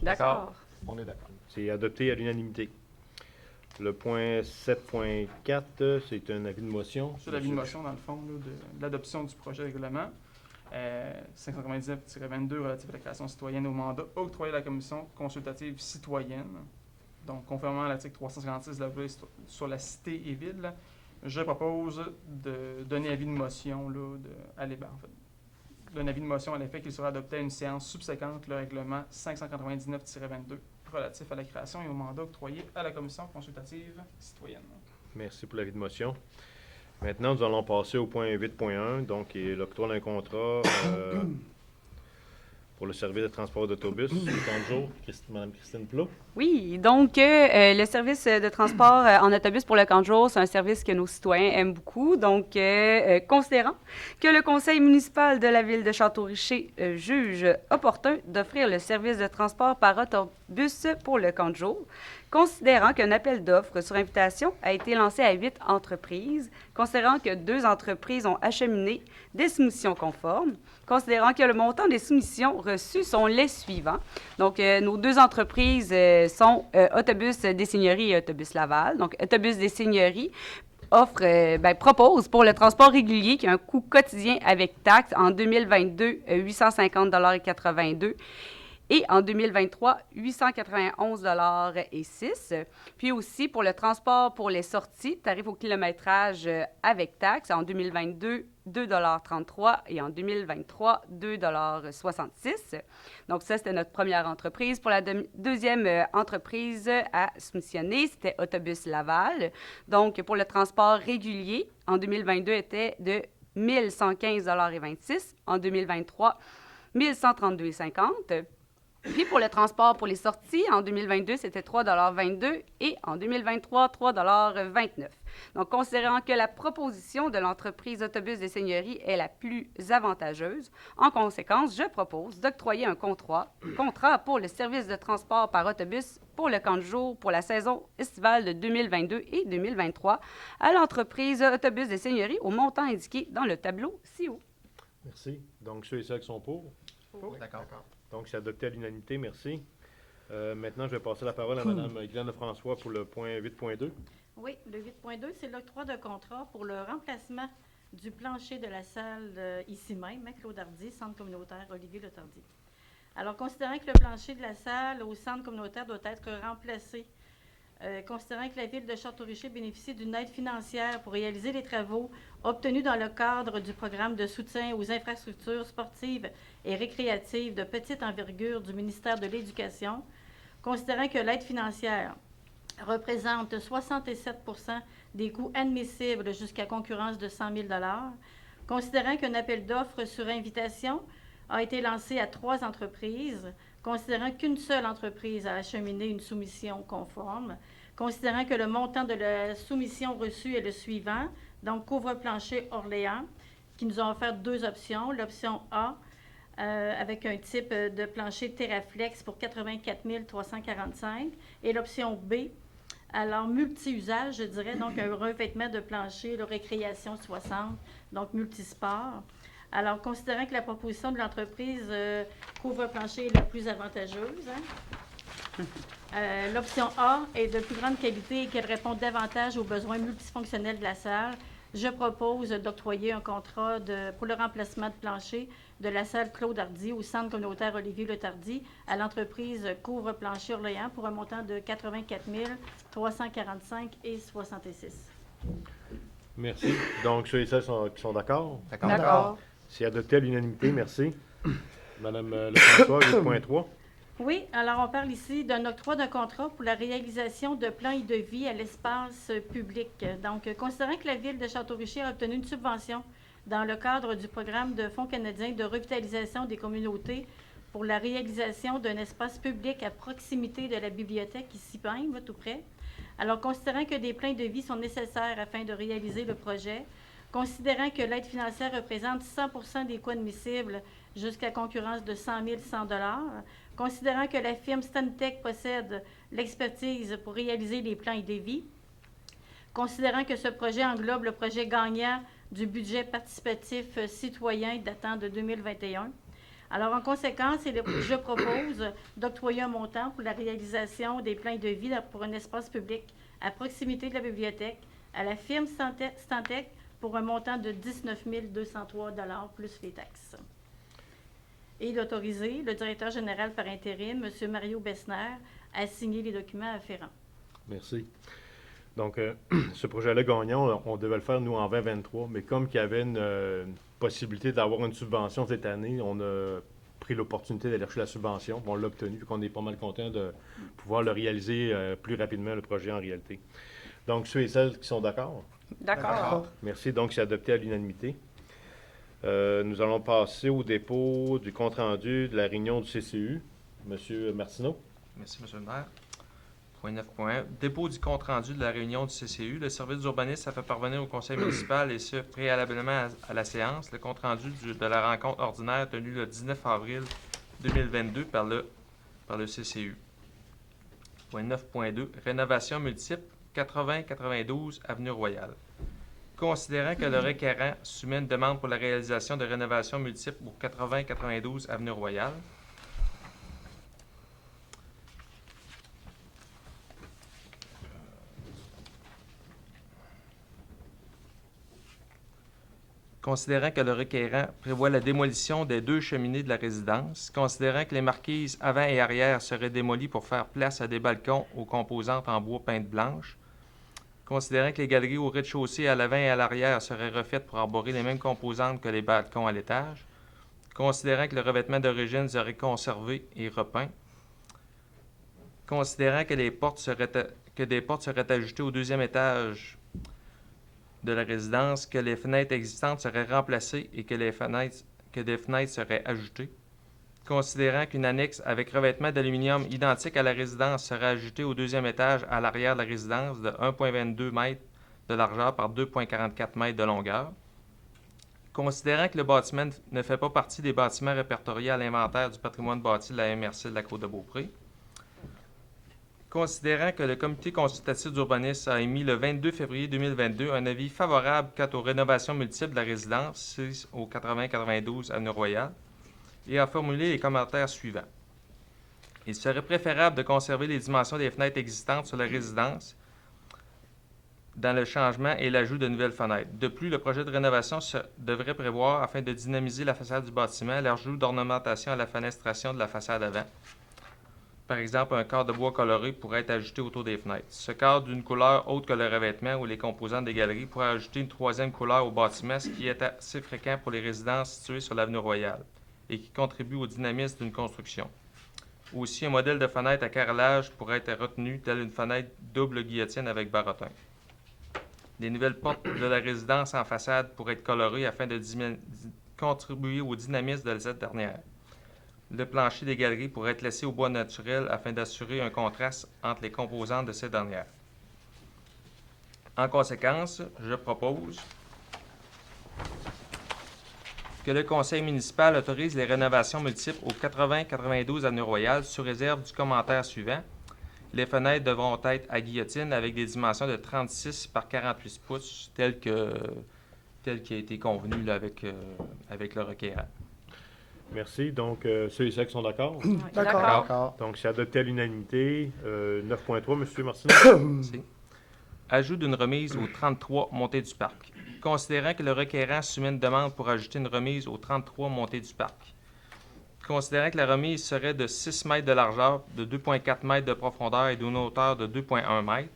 Speaker 3: D'accord.
Speaker 4: On est d'accord.
Speaker 2: c'est adopté à l'unanimité. Le point 7.4, c'est un avis de motion.
Speaker 6: C'est l'avis de motion, dans le fond, là, de l'adoption du projet de règlement 599-22 relatif à la création citoyenne au mandat octroyé à la commission consultative citoyenne. Donc, conformément à l'article 356 de la loi sur la cité et ville, je propose de donner avis de motion à l'EBA, en fait. D'un avis de motion à l'effet qu'il sera adopté à une séance subséquente le règlement 599-22 relatif à la création et au mandat octroyé à la commission consultative citoyenne.
Speaker 2: Merci pour l'avis de motion. Maintenant, nous allons passer au point 8.1, donc qui est l'octroi d'un contrat pour le service de transport d'autobus. Bonjour, Mme Christine Plot.
Speaker 7: Oui, donc le service de transport en autobus pour le camp de jour, c'est un service que nos citoyens aiment beaucoup. Donc, considérant que le conseil municipal de la ville de Château-Richer juge opportun d'offrir le service de transport par autobus pour le camp de jour, considérant qu'un appel d'offres sur invitation a été lancé à 8 entreprises, considérant que 2 entreprises ont acheminé des soumissions conformes, considérant que le montant des soumissions reçues sont les suivants. Donc, nos 2 entreprises sont Autobus des Seigneuries et Autobus Laval. Donc, Autobus des Seigneuries propose pour le transport régulier qui a un coût quotidien avec taxes en 2022, 850,82 et en 2023, 891,06 Puis aussi pour le transport pour les sorties, tarif au kilométrage avec taxes en 2022, 2,33 et en 2023, 2,66 Donc ça, c'était notre première entreprise. Pour la deuxième entreprise à soumissionner, c'était Autobus Laval. Donc pour le transport régulier, en 2022, était de 1115,26 En 2023, 1132,50 Puis pour le transport pour les sorties, en 2022, c'était 3,22 et en 2023, 3,29 Donc, considérant que la proposition de l'entreprise Autobus des Seigneuries est la plus avantageuse, en conséquence, je propose d'octroyer un contrat pour le service de transport par autobus pour le camp de jour pour la saison estivale de 2022 et 2023 à l'entreprise Autobus des Seigneuries au montant indiqué dans le tableau ci-haut.
Speaker 2: Merci. Donc, ceux et celles qui sont pour?
Speaker 5: D'accord.
Speaker 2: Donc, c'est adopté à l'unanimité. Merci. Maintenant, je vais passer la parole à Mme Guylaine François pour le point 8.2.
Speaker 3: Oui, le 8.2, c'est l'octroi de contrat pour le remplacement du plancher de la salle ici même, à Claude-Hardy, centre communautaire Olivier-Le-Tardy. Alors, considérant que le plancher de la salle au centre communautaire doit être remplacé, considérant que la ville de Château-Richer bénéficie d'une aide financière pour réaliser les travaux obtenus dans le cadre du programme de soutien aux infrastructures sportives et récréatives de petite envergure du ministère de l'Éducation, considérant que l'aide financière représente 67 des coûts admissibles jusqu'à concurrence de 100 000 considérant qu'un appel d'offres sur invitation a été lancé à 3 entreprises, considérant qu'une seule entreprise a acheminé une soumission conforme, considérant que le montant de la soumission reçue est le suivant, donc couvre-plancher Orléans, qui nous a offert 2 options. L'option A, avec un type de plancher Terraflex pour 84 345 et l'option B, alors multi-usage, je dirais, donc un revêtement de plancher, de récréation 60, donc multisport. Alors, considérant que la proposition de l'entreprise couvre-plancher est la plus avantageuse, l'option A est de plus grande qualité et qu'elle répond davantage aux besoins multifonctionnels de la salle, je propose d'octroyer un contrat pour le remplacement de plancher de la salle Claude-Hardy au centre communautaire Olivier-Le-Tardy à l'entreprise Couvre-Plancher Orléans pour un montant de 84 345 et 66.
Speaker 2: Merci. Donc, ceux et celles qui sont d'accord?
Speaker 7: D'accord.
Speaker 2: C'est adopté à l'unanimité. Merci. Madame Lefrançois, 8.3.
Speaker 3: Oui, alors on parle ici d'un octroi d'un contrat pour la réalisation de plans et de vie à l'espace public. Donc, considérant que la ville de Château-Richer a obtenu une subvention dans le cadre du programme de Fonds canadien de revitalisation des communautés pour la réalisation d'un espace public à proximité de la bibliothèque ici même, tout près. Alors, considérant que des plans de vie sont nécessaires afin de réaliser le projet, considérant que l'aide financière représente 100 des coûts admissibles jusqu'à concurrence de 100 100 considérant que la firme Stantec possède l'expertise pour réaliser les plans et devis, considérant que ce projet englobe le projet gagnant du budget participatif citoyen datant de 2021. Alors, en conséquence, je propose d'octroyer un montant pour la réalisation des plans et devis pour un espace public à proximité de la bibliothèque à la firme Stantec pour un montant de 19 203 plus les taxes. Et d'autoriser le directeur général par intérim, M. Mario Bessner, à signer les documents afférents.
Speaker 2: Merci. Donc, ce projet-là gagnant, on devait le faire, nous, en 2023, mais comme il y avait une possibilité d'avoir une subvention cette année, on a pris l'opportunité d'aller chercher la subvention. On l'a obtenue, puis qu'on est pas mal content de pouvoir le réaliser plus rapidement, le projet, en réalité. Donc, ceux et celles qui sont d'accord?
Speaker 7: D'accord.
Speaker 2: Merci. Donc, c'est adopté à l'unanimité. Nous allons passer au dépôt du compte-rendu de la réunion du CCU. Monsieur Martineau.
Speaker 5: Merci, M. le maire. Point 9.1. Dépôt du compte-rendu de la réunion du CCU. Le service d'urbanisme a fait parvenir au conseil municipal, et ce, préalablement à la séance, le compte-rendu de la rencontre ordinaire tenue le 19 avril 2022 par le CCU. Point 9.2. Rénovation multiple, 80-92 Avenue Royale. Considérant que le requérant soumet une demande pour la réalisation de rénovations multiples au 80-92 Avenue Royale, considérant que le requérant prévoit la démolition des 2 cheminées de la résidence, considérant que les marquises avant et arrière seraient démolies pour faire place à des balcons aux composantes en bois peinte blanche, considérant que les galeries au rez-de-chaussée à l'avant et à l'arrière seraient refaites pour arborer les mêmes composantes que les balcons à l'étage, considérant que le revêtement d'origine serait conservé et repeint, considérant que des portes seraient ajoutées au 2e étage de la résidence, que les fenêtres existantes seraient remplacées et que des fenêtres seraient ajoutées, considérant qu'une annexe avec revêtement d'aluminium identique à la résidence serait ajoutée au 2e étage à l'arrière de la résidence de 1,22 m de largeur par 2,44 m de longueur, considérant que le bâtiment ne fait pas partie des bâtiments répertoriés à l'inventaire du patrimoine bâti de la MRC de la Côte-de-Beaupré, considérant que le comité consultatif d'urbanisme a émis le 22 février 2022 un avis favorable quant aux rénovations multiples de la résidence 6 au 80-92 Avenue Royale et a formulé les commentaires suivants. Il serait préférable de conserver les dimensions des fenêtres existantes sur la résidence dans le changement et l'ajout de nouvelles fenêtres. De plus, le projet de rénovation devrait prévoir, afin de dynamiser la façade du bâtiment, l'ajout d'ornementation à la fenestration de la façade avant. Par exemple, un cadre de bois coloré pourrait être ajouté autour des fenêtres. Ce cadre d'une couleur autre que le revêtement ou les composantes des galeries pourrait ajouter une 3e couleur au bâtiment, ce qui est assez fréquent pour les résidences situées sur l'avenue Royale et qui contribue au dynamisme d'une construction. Aussi, un modèle de fenêtre à carrelage pourrait être retenu, tel une fenêtre double guillotine avec barotin. Les nouvelles portes de la résidence en façade pourraient être colorées afin de contribuer au dynamisme de cette dernière. Le plancher des galeries pourrait être laissé au bois naturel afin d'assurer un contraste entre les composantes de ces dernières. En conséquence, je propose que le conseil municipal autorise les rénovations multiples au 80-92 Avenue Royale sous réserve du commentaire suivant. Les fenêtres devront être à guillotine avec des dimensions de 36 par 48 pouces, tel qui a été convenu là, avec le requérant.
Speaker 2: Merci. Donc, ceux et celles qui sont d'accord?
Speaker 3: Oui.
Speaker 4: D'accord.
Speaker 2: Donc, c'est adopté à l'unanimité. 9.3, M. Martineau.
Speaker 5: Merci. Ajout d'une remise au 33 Montée du Parc. Considérant que le requérant soumet une demande pour ajouter une remise au 33 Montée du Parc. Considérant que la remise serait de 6 mètres de largeur, de 2,4 mètres de profondeur et d'une hauteur de 2,1 mètres.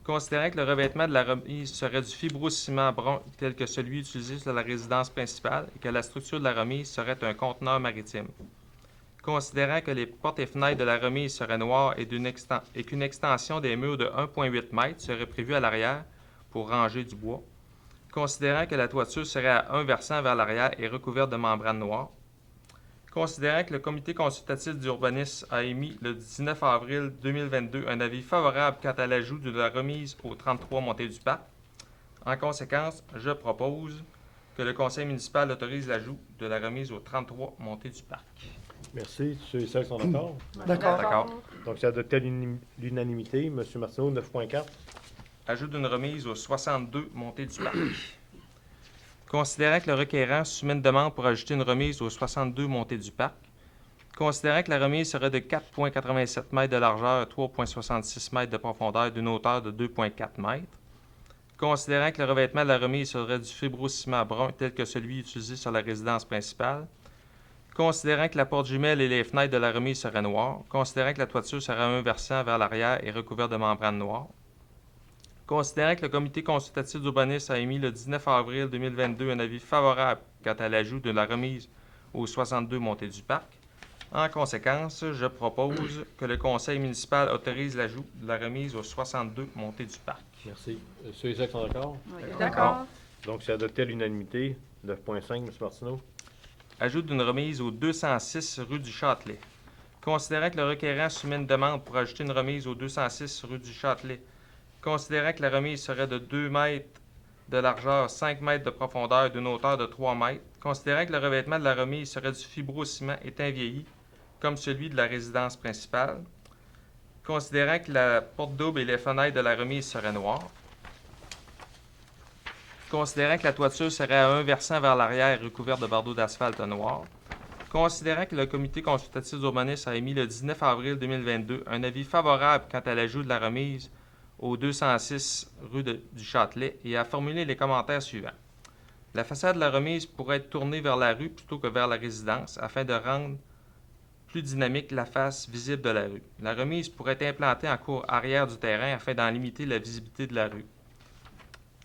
Speaker 5: Considérant que le revêtement de la remise serait du fibrociment brun tel que celui utilisé sur la résidence principale et que la structure de la remise serait un conteneur maritime. Considérant que les portes et fenêtres de la remise seraient noires et qu'une extension des murs de 1,8 m serait prévue à l'arrière pour ranger du bois. Considérant que la toiture serait à un versant vers l'arrière et recouverte de membranes noires. Considérant que le comité consultatif d'urbanisme a émis le 19 avril 2022 un avis favorable quant à l'ajout de la remise au 33 Montée du Parc. En conséquence, je propose que le conseil municipal autorise l'ajout de la remise au 33 Montée du Parc.
Speaker 2: Merci. Ceux et celles qui sont d'accord?
Speaker 5: D'accord.
Speaker 2: Donc, c'est adopté à l'unanimité. M. Martineau, 9.4.
Speaker 5: Ajout d'une remise au 62 Montée du Parc. Considérant que le requérant soumet une demande pour ajouter une remise au 62 Montée du Parc. Considérant que la remise serait de 4,87 m de largeur et 3,66 m de profondeur d'une hauteur de 2,4 m. Considérant que le revêtement de la remise serait du fibrociment brun tel que celui utilisé sur la résidence principale. Considérant que la porte jumelle et les fenêtres de la remise seraient noires. Considérant que la toiture serait à un versant vers l'arrière et recouverte de membranes noires. Considérant que le comité consultatif d'urbanisme a émis le 19 avril 2022 un avis favorable quant à l'ajout de la remise au 62 Montée du Parc. En conséquence, je propose que le conseil municipal autorise l'ajout de la remise au 62 montée du parc.
Speaker 2: Merci. Ceux et celles qui sont d'accord?
Speaker 3: Oui.
Speaker 7: D'accord.
Speaker 2: Donc, c'est adopté à l'unanimité. 9.5, M. Martineau.
Speaker 5: Ajout d'une remise au 206 rue du Châtelet. Considérant que le requérant soumet une demande pour ajouter une remise au 206 rue du Châtelet, considérant que la remise serait de 2 mètres de largeur, 5 mètres de profondeur d'une hauteur de 3 mètres, considérant que le revêtement de la remise serait du fibrociment éteint vieilli, comme celui de la résidence principale, considérant que la porte double et les fenêtres de la remise seraient noires, considérant que la toiture serait à un versant vers l'arrière recouverte de bardeaux d'asphalte noir, considérant que le comité consultatif d'urbanisme a émis le 19 avril 2022 un avis favorable quant à l'ajout de la remise au 206 rue du Châtelet et a formulé les commentaires suivants. La façade de la remise pourrait être tournée vers la rue plutôt que vers la résidence afin de rendre plus dynamique la face visible de la rue. La remise pourrait être implantée en cour arrière du terrain afin d'en limiter la visibilité de la rue.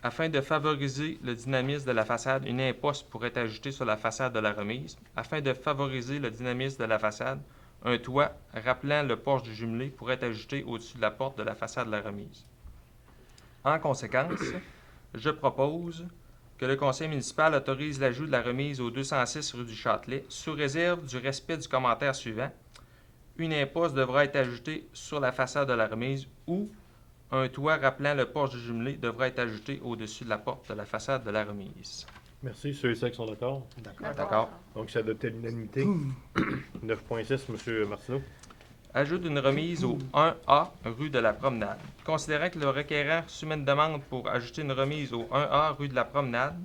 Speaker 5: Afin de favoriser le dynamisme de la façade, une imposte pourrait être ajoutée sur la façade de la remise. Afin de favoriser le dynamisme de la façade, un toit rappelant le porche du jumelé pourrait être ajouté au-dessus de la porte de la façade de la remise. En conséquence, je propose que le conseil municipal autorise l'ajout de la remise au 206 rue du Châtelet, sous réserve du respect du commentaire suivant. Une imposte devra être ajoutée sur la façade de la remise ou un toit rappelant le porche du jumelé devra être ajouté au-dessus de la porte de la façade de la remise.
Speaker 2: Merci. Ceux et celles qui sont d'accord?
Speaker 5: D'accord.
Speaker 2: Donc, c'est adopté à l'unanimité. 9.6, M. Martineau.
Speaker 5: Ajout d'une remise au 1A rue de la Promenade. Considérant que le requérant soumet une demande pour ajouter une remise au 1A rue de la Promenade,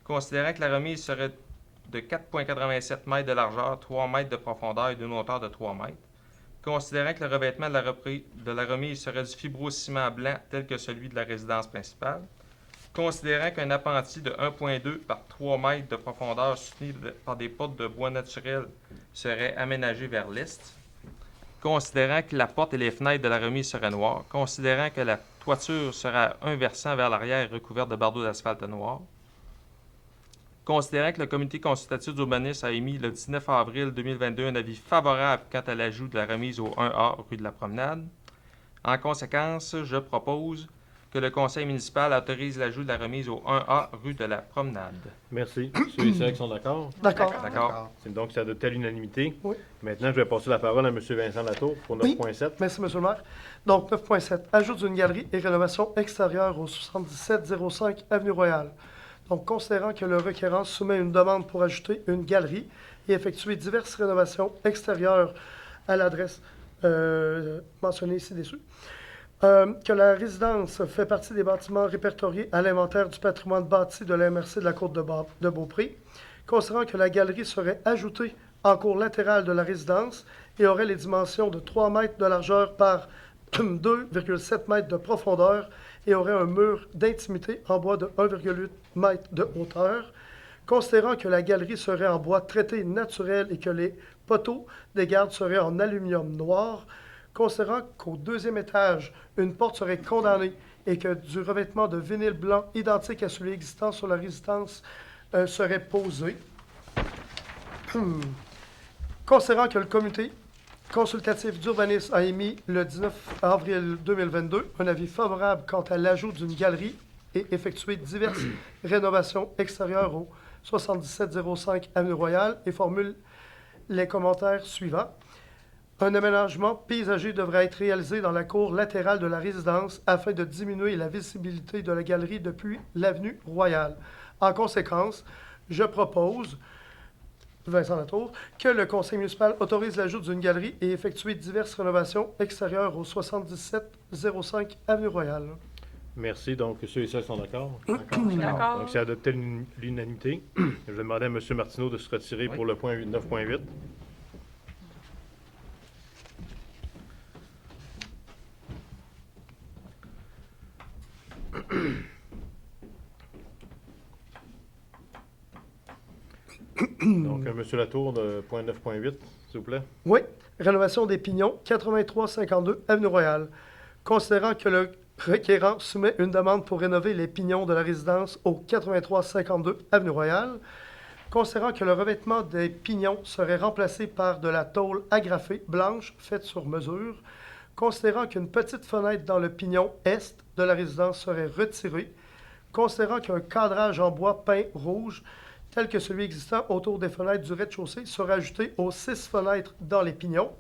Speaker 5: considérant que la remise serait de 4,87 mètres de largeur, 3 mètres de profondeur et d'une hauteur de 3 mètres, considérant que le revêtement de la remise serait du fibrociment blanc tel que celui de la résidence principale, considérant qu'un appentis de 1,2 par 3 mètres de profondeur soutenu par des portes de bois naturel serait aménagé vers l'est, considérant que la porte et les fenêtres de la remise seraient noires, considérant que la toiture serait à un versant vers l'arrière recouverte de bardeaux d'asphalte noir, considérant que le comité consultatif d'urbanisme a émis le 19 avril 2022 un avis favorable quant à l'ajout de la remise au 1A rue de la Promenade. En conséquence, je propose que le conseil municipal autorise l'ajout de la remise au 1A rue de la Promenade.
Speaker 2: Merci. Ceux et celles qui sont d'accord?
Speaker 8: D'accord.
Speaker 5: D'accord.
Speaker 2: Donc, c'est adopté à l'unanimité.
Speaker 8: Oui.
Speaker 2: Maintenant, je vais passer la parole à M. Vincent Latour pour 9.7.
Speaker 8: Merci, M. le maire. Donc, 9.7. Ajout d'une galerie et rénovation extérieure au 7705 Avenue Royale. Donc, considérant que le requérant soumet une demande pour ajouter une galerie et effectuer diverses rénovations extérieures à l'adresse mentionnée ici dessus, que la résidence fait partie des bâtiments répertoriés à l'inventaire du patrimoine bâti de la MRC de la Côte de Beaupré, considérant que la galerie serait ajoutée en cour latérale de la résidence et aurait les dimensions de 3 mètres de largeur par 2,7 mètres de profondeur et aurait un mur d'intimité en bois de 1,8 mètre de hauteur, considérant que la galerie serait en bois traité naturel et que les poteaux des gardes seraient en aluminium noir, considérant qu'au deuxième étage, une porte serait condamnée et que du revêtement de vinyle blanc identique à celui existant sur la résidence serait posé, considérant que le comité consultatif d'urbanisme a émis le 19 avril 2022 un avis favorable quant à l'ajout d'une galerie et effectuer diverses rénovations extérieures au 7705 Avenue Royale et formule les commentaires suivants. Un aménagement paysager devrait être réalisé dans la cour latérale de la résidence afin de diminuer la visibilité de la galerie depuis l'avenue Royale. En conséquence, je propose, Vincent Latour, que le conseil municipal autorise l'ajout d'une galerie et effectuer diverses rénovations extérieures au 7705 Avenue Royale.
Speaker 2: Merci. Donc, ceux et celles sont d'accord?
Speaker 7: D'accord.
Speaker 2: Donc, c'est adopté à l'unanimité. Je vais demander à M. Martineau de se retirer pour le point 9.8. Donc, M. Latour, de point 9.8, s'il vous plaît.
Speaker 8: Oui, rénovation des pignons, 8352 Avenue Royale. Considérant que le requérant soumet une demande pour rénover les pignons de la résidence au 8352 Avenue Royale, Considérant que le revêtement des pignons serait remplacé par de la tôle agrafée blanche faite sur mesure, considérant qu'une petite fenêtre dans le pignon est de la résidence serait retirée, considérant qu'un cadrage en bois peint rouge, tel que celui existant autour des fenêtres du rez-de-chaussée, sera ajouté aux 6 fenêtres dans les pignons,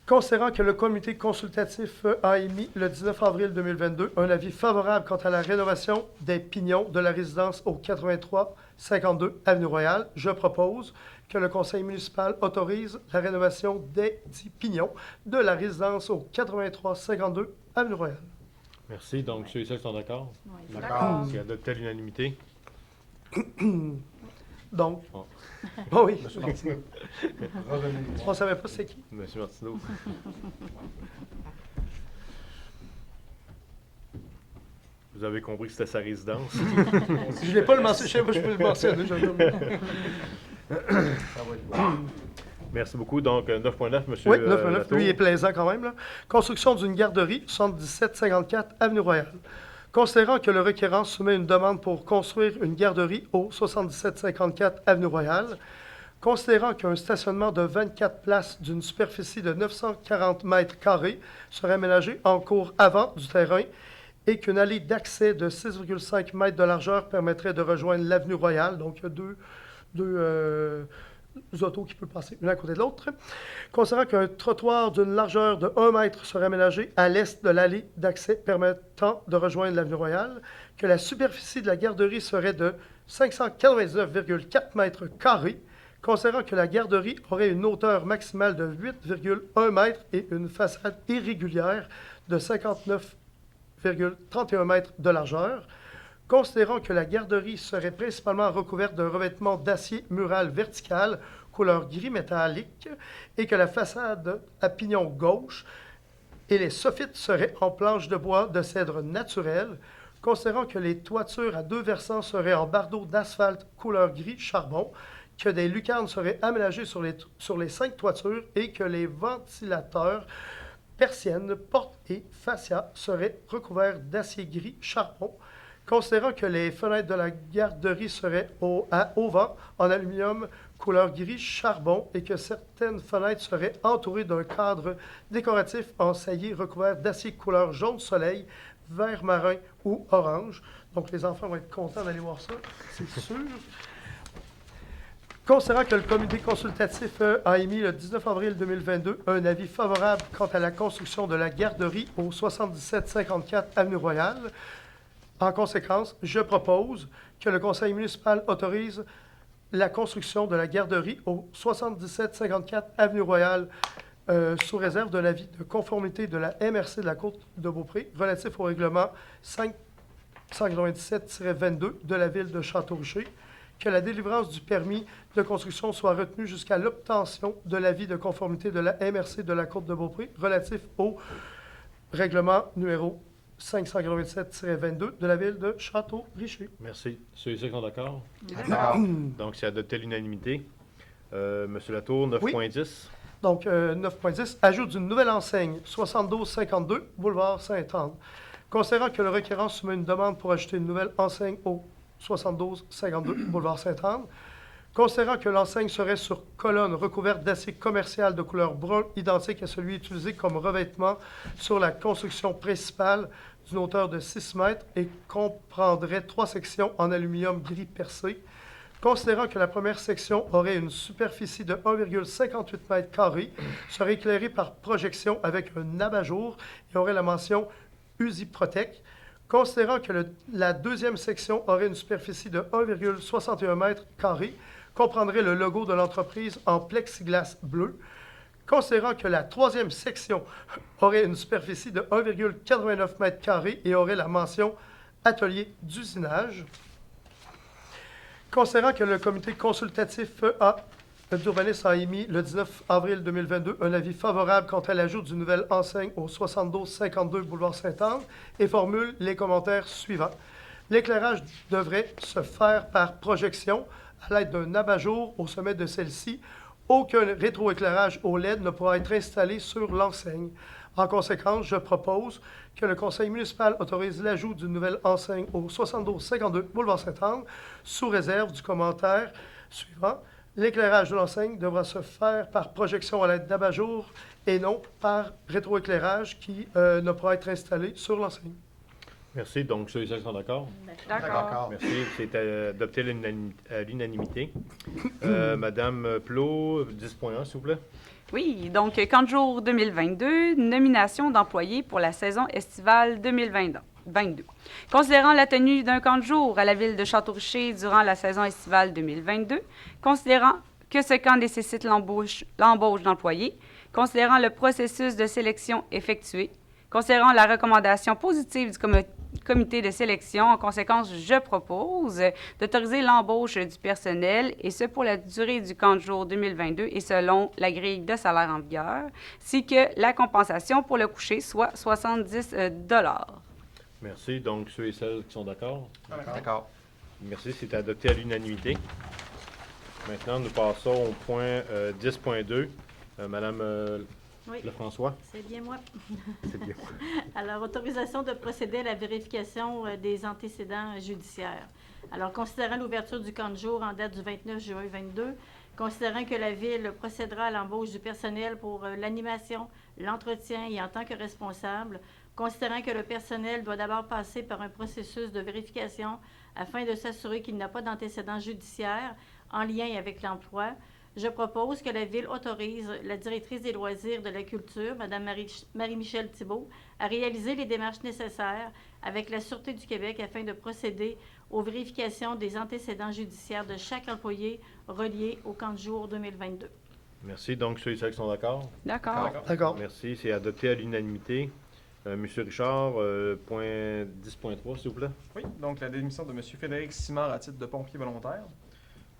Speaker 8: considérant que le comité consultatif a émis le 19 avril 2022 un avis favorable quant à la rénovation des pignons de la résidence au 83-52 Avenue Royale, je propose que le conseil municipal autorise la rénovation des 10 pignons de la résidence au 83-52 Avenue Royale.
Speaker 2: Merci. Donc, ceux et celles qui sont d'accord?
Speaker 3: Oui,
Speaker 1: D'accord.
Speaker 2: C'est adopté à l'unanimité.
Speaker 8: Donc,
Speaker 2: Bon.
Speaker 8: oh oui,
Speaker 4: Monsieur Martineau. Revenez-nous.
Speaker 8: on ne savait pas c'est qui.
Speaker 2: Monsieur Martineau. Vous avez compris que c'était sa résidence.
Speaker 8: Je ne l'ai pas le mentionné, je sais pas, je peux le mentionner.
Speaker 4: Ça va être bon.
Speaker 2: Merci beaucoup. Donc, 9.9, monsieur
Speaker 8: Oui, 9.9,
Speaker 2: Latour.
Speaker 8: lui il est plaisant quand même. Là. Construction d'une garderie, 7754 Avenue Royale. Considérant que le requérant soumet une demande pour construire une garderie au 7754 Avenue Royale, considérant qu'un stationnement de 24 places d'une superficie de 940 mètres carrés serait aménagé en cours avant du terrain et qu'une allée d'accès de 6,5 mètres de largeur permettrait de rejoindre l'avenue Royale, donc il y a deux autos qui peuvent passer l'une à côté de l'autre. Considérant qu'un trottoir d'une largeur de 1 mètre serait aménagé à l'est de l'allée d'accès permettant de rejoindre l'avenue Royale, que la superficie de la garderie serait de 599,4 mètres carrés, considérant que la garderie aurait une hauteur maximale de 8,1 mètres et une façade irrégulière de 59,31 mètres de largeur, considérant que la garderie serait principalement recouverte d'un revêtement d'acier mural vertical couleur gris métallique et que la façade à pignon gauche et les soffites seraient en planches de bois de cèdre naturel, considérant que les toitures à 2 versants seraient en bardeaux d'asphalte couleur gris charbon, que des lucarnes seraient aménagées sur les 5 toitures et que les ventilateurs, persiennes, portes et fascias seraient recouverts d'acier gris charbon, considérant que les fenêtres de la garderie seraient à auvent en aluminium couleur gris charbon et que certaines fenêtres seraient entourées d'un cadre décoratif en saillie recouvert d'acier couleur jaune soleil, vert marin ou orange. Donc les enfants vont être contents d'aller voir ça, c'est sûr. Considérant que le comité consultatif a émis le 19 avril 2022 un avis favorable quant à la construction de la garderie au 7754 Avenue Royale, en conséquence, je propose que le conseil municipal autorise la construction de la garderie au 7754 Avenue Royale sous réserve de l'avis de conformité de la MRC de la Côte-de-Beaupré relatif au règlement 597-22 de la ville de Château-Richer, que la délivrance du permis de construction soit retenue jusqu'à l'obtention de l'avis de conformité de la MRC de la Côte-de-Beaupré relatif au règlement numéro 587-22 de la ville de Château-Richer.
Speaker 2: Merci. Ceux et celles qui sont d'accord?
Speaker 4: D'accord.
Speaker 2: Donc, c'est adopté à l'unanimité. Monsieur Latour, 9.10.
Speaker 8: Donc, 9.10, ajout d'une nouvelle enseigne, 7252, boulevard Sainte-Anne. Considérant que le requérant soumet une demande pour ajouter une nouvelle enseigne au 7252, boulevard Sainte-Anne, considérant que l'enseigne serait sur colonne recouverte d'acier commercial de couleur brun identique à celui utilisé comme revêtement sur la construction principale d'une hauteur de 6 mètres et comprendrait 3 sections en aluminium gris percé, considérant que la première section aurait une superficie de 1,58 mètres carrés, serait éclairée par projection avec un abat-jour et aurait la mention Usiprotec, considérant que la deuxième section aurait une superficie de 1,61 mètres carrés, comprendrait le logo de l'entreprise en plexiglas bleu, considérant que la troisième section aurait une superficie de 1,89 mètres carrés et aurait la mention atelier d'usinage, considérant que le comité consultatif d'urbanisme a émis le 19 avril 2022 un avis favorable quant à l'ajout d'une nouvelle enseigne au 7252 boulevard Sainte-Anne et formule les commentaires suivants. L'éclairage devrait se faire par projection à l'aide d'un abat-jour au sommet de celle-ci. Aucun rétroéclairage au LED ne pourra être installé sur l'enseigne. En conséquence, je propose que le conseil municipal autorise l'ajout d'une nouvelle enseigne au 7252 boulevard Saint-Anne, sous réserve du commentaire suivant. L'éclairage de l'enseigne devra se faire par projection à l'aide d'abat-jour et non par rétroéclairage qui ne pourra être installé sur l'enseigne.
Speaker 2: Merci. Donc, ceux et celles qui sont d'accord?
Speaker 7: D'accord.
Speaker 2: Merci. C'est adopté à l'unanimité. Madame Plot, 10.1, s'il vous plaît.
Speaker 7: Oui, donc camp de jour 2022, nomination d'employés pour la saison estivale 2022. Considérant la tenue d'un camp de jour à la ville de Château-Richer durant la saison estivale 2022, considérant que ce camp nécessite l'embauche d'employés, considérant le processus de sélection effectué, considérant la recommandation positive du comité de sélection, en conséquence, je propose d'autoriser l'embauche du personnel, et ce pour la durée du camp de jour 2022 et selon la grille de salaire en vigueur, si que la compensation pour le coucher soit 70 $.
Speaker 2: Merci. Donc, ceux et celles qui sont d'accord?
Speaker 5: D'accord.
Speaker 2: Merci. C'est adopté à l'unanimité. Maintenant, nous passons au point 10.2. Madame
Speaker 3: Oui.
Speaker 2: Lefrançois?
Speaker 3: C'est bien moi.
Speaker 2: C'est bien.
Speaker 3: Alors, autorisation de procéder à la vérification des antécédents judiciaires. Alors, considérant l'ouverture du camp de jour en date du 29 juin 2022, considérant que la Ville procédera à l'embauche du personnel pour l'animation, l'entretien et en tant que responsable, considérant que le personnel doit d'abord passer par un processus de vérification afin de s'assurer qu'il n'a pas d'antécédents judiciaires en lien avec l'emploi, je propose que la Ville autorise la directrice des loisirs de la culture, Mme Marie-Michel Thibault, à réaliser les démarches nécessaires avec la Sûreté du Québec afin de procéder aux vérifications des antécédents judiciaires de chaque employé relié au camp de jour 2022.
Speaker 2: Merci. Donc, ceux et celles qui sont d'accord?
Speaker 7: D'accord.
Speaker 8: D'accord.
Speaker 2: Merci. C'est adopté à l'unanimité. Monsieur Richard, point 10.3, s'il vous plaît.
Speaker 6: Oui, donc la démission de M. Frédéric Simard à titre de pompier volontaire.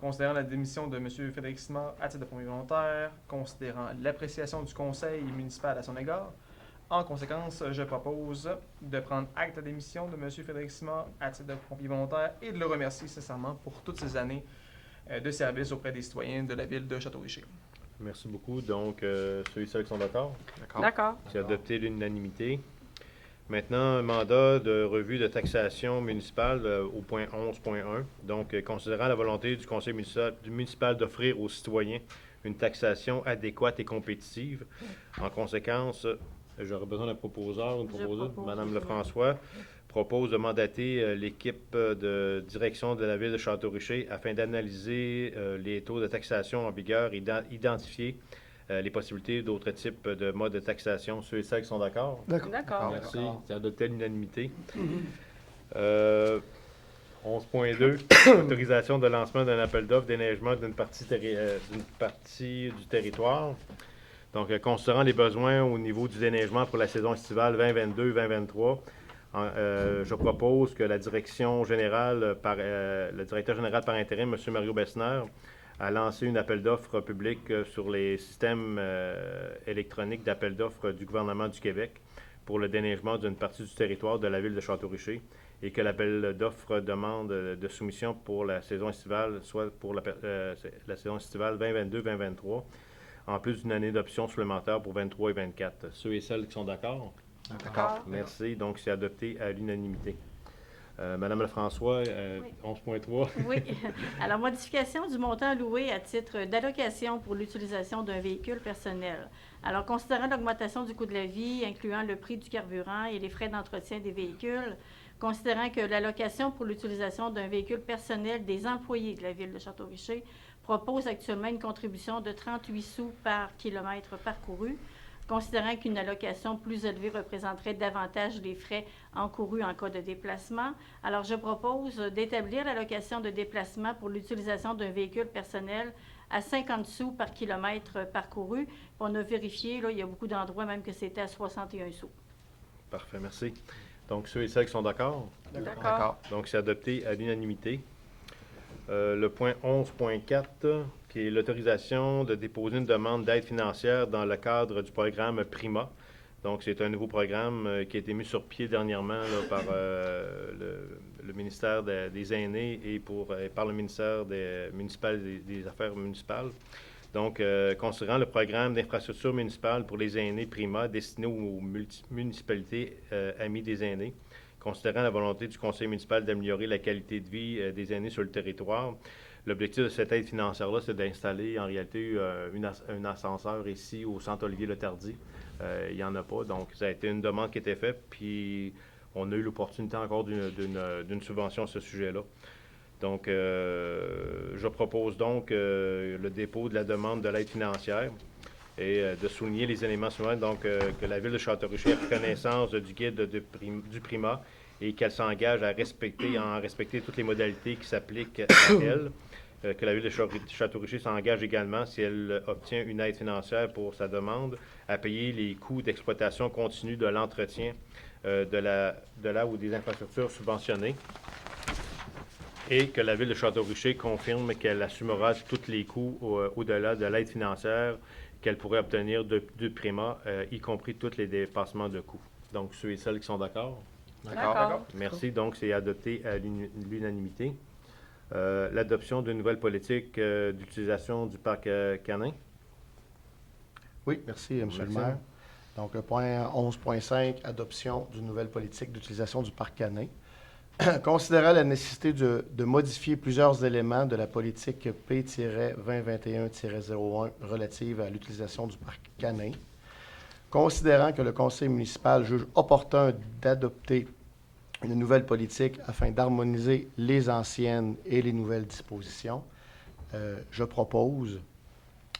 Speaker 6: Considérant la démission de M. Frédéric Simard à titre de pompier volontaire, considérant l'appréciation du conseil municipal à son égard, en conséquence, je propose de prendre acte de la démission de M. Frédéric Simard à titre de pompier volontaire et de le remercier sincèrement pour toutes ces années de service auprès des citoyens de la ville de Château-Richer.
Speaker 2: Merci beaucoup. Donc, ceux et celles qui sont d'accord?
Speaker 7: D'accord.
Speaker 2: C'est adopté à l'unanimité. Maintenant, un mandat de revue de taxation municipale au point 11.1. Donc, considérant la volonté du conseil municipal d'offrir aux citoyens une taxation adéquate et compétitive. En conséquence, j'aurais besoin d'un proposeur ou une proposeuse. Madame Lefrançois propose de mandater l'équipe de direction de la ville de Château-Richer afin d'analyser les taux de taxation en vigueur et d'identifier les possibilités d'autres types de modes de taxation. Ceux et celles qui sont d'accord?
Speaker 7: D'accord.
Speaker 2: Merci. C'est adopté à l'unanimité. 11.2, autorisation de lancement d'un appel d'offres déneigement d'une partie du territoire. Donc, considérant les besoins au niveau du déneigement pour la saison estivale 2022-2023, je propose que la direction générale, le directeur général par intérim, M. Mario Bessner, a lancé un appel d'offres public sur les systèmes électroniques d'appel d'offres du gouvernement du Québec pour le déneigement d'une partie du territoire de la ville de Château-Richer et que l'appel d'offres demande de soumission pour la saison estivale, soit pour la saison estivale 2022-2023, en plus d'une année d'option supplémentaire pour 23 et 24. Ceux et celles qui sont d'accord?
Speaker 7: D'accord.
Speaker 2: Merci. Donc, c'est adopté à l'unanimité. Madame Lefrançois, 11.3.
Speaker 3: Oui. Alors, modification du montant alloué à titre d'allocation pour l'utilisation d'un véhicule personnel. Alors, considérant l'augmentation du coût de la vie, incluant le prix du carburant et les frais d'entretien des véhicules, considérant que l'allocation pour l'utilisation d'un véhicule personnel des employés de la ville de Château-Richer propose actuellement une contribution de 38 sous par kilomètre parcouru, considérant qu'une allocation plus élevée représenterait davantage les frais encourus en cas de déplacement. Alors, je propose d'établir l'allocation de déplacement pour l'utilisation d'un véhicule personnel à 50 sous par kilomètre parcouru. Puis on a vérifié, là, il y a beaucoup d'endroits même que c'était à 61 sous.
Speaker 2: Parfait, merci. Donc, ceux et celles qui sont d'accord?
Speaker 7: D'accord.
Speaker 2: Donc, c'est adopté à l'unanimité. Le point 11.4, qui est l'autorisation de déposer une demande d'aide financière dans le cadre du programme PRIMA. Donc, c'est un nouveau programme qui a été mis sur pied dernièrement là, par le ministère des Aînés et par le ministère des Affaires municipales. Donc, considérant le programme d'infrastructure municipale pour les aînés Prima destiné aux municipalités amies des aînés, considérant la volonté du conseil municipal d'améliorer la qualité de vie des aînés sur le territoire, l'objectif de cette aide financière-là, c'est d'installer en réalité un ascenseur ici au centre Olivier-Letardy. Il n'y en a pas, donc ça a été une demande qui a été faite, puis on a eu l'opportunité encore d'une subvention à ce sujet-là. Donc, je propose donc le dépôt de la demande de l'aide financière et de souligner les éléments suivants. Donc, que la Ville de Château-Richer a pris connaissance du guide du Prima et qu'elle s'engage à respecter toutes les modalités qui s'appliquent à elle. Que la Ville de Château-Richer s'engage également, si elle obtient une aide financière pour sa demande, à payer les coûts d'exploitation continue de l'entretien de la ou des infrastructures subventionnées. Et que la Ville de Château-Richer confirme qu'elle assumera tous les coûts au-delà de l'aide financière qu'elle pourrait obtenir du Prima, y compris tous les dépassements de coûts. Donc, ceux et celles qui sont d'accord?
Speaker 7: D'accord.
Speaker 2: Merci. Donc, c'est adopté à l'unanimité. L'adoption d'une nouvelle politique d'utilisation du parc canin.
Speaker 4: Oui, merci, M. le maire. Donc, le point 11.5, adoption d'une nouvelle politique d'utilisation du parc canin. Considérant la nécessité de modifier plusieurs éléments de la politique P-2021-01 relative à l'utilisation du parc canin, considérant que le conseil municipal juge opportun d'adopter une nouvelle politique afin d'harmoniser les anciennes et les nouvelles dispositions, je propose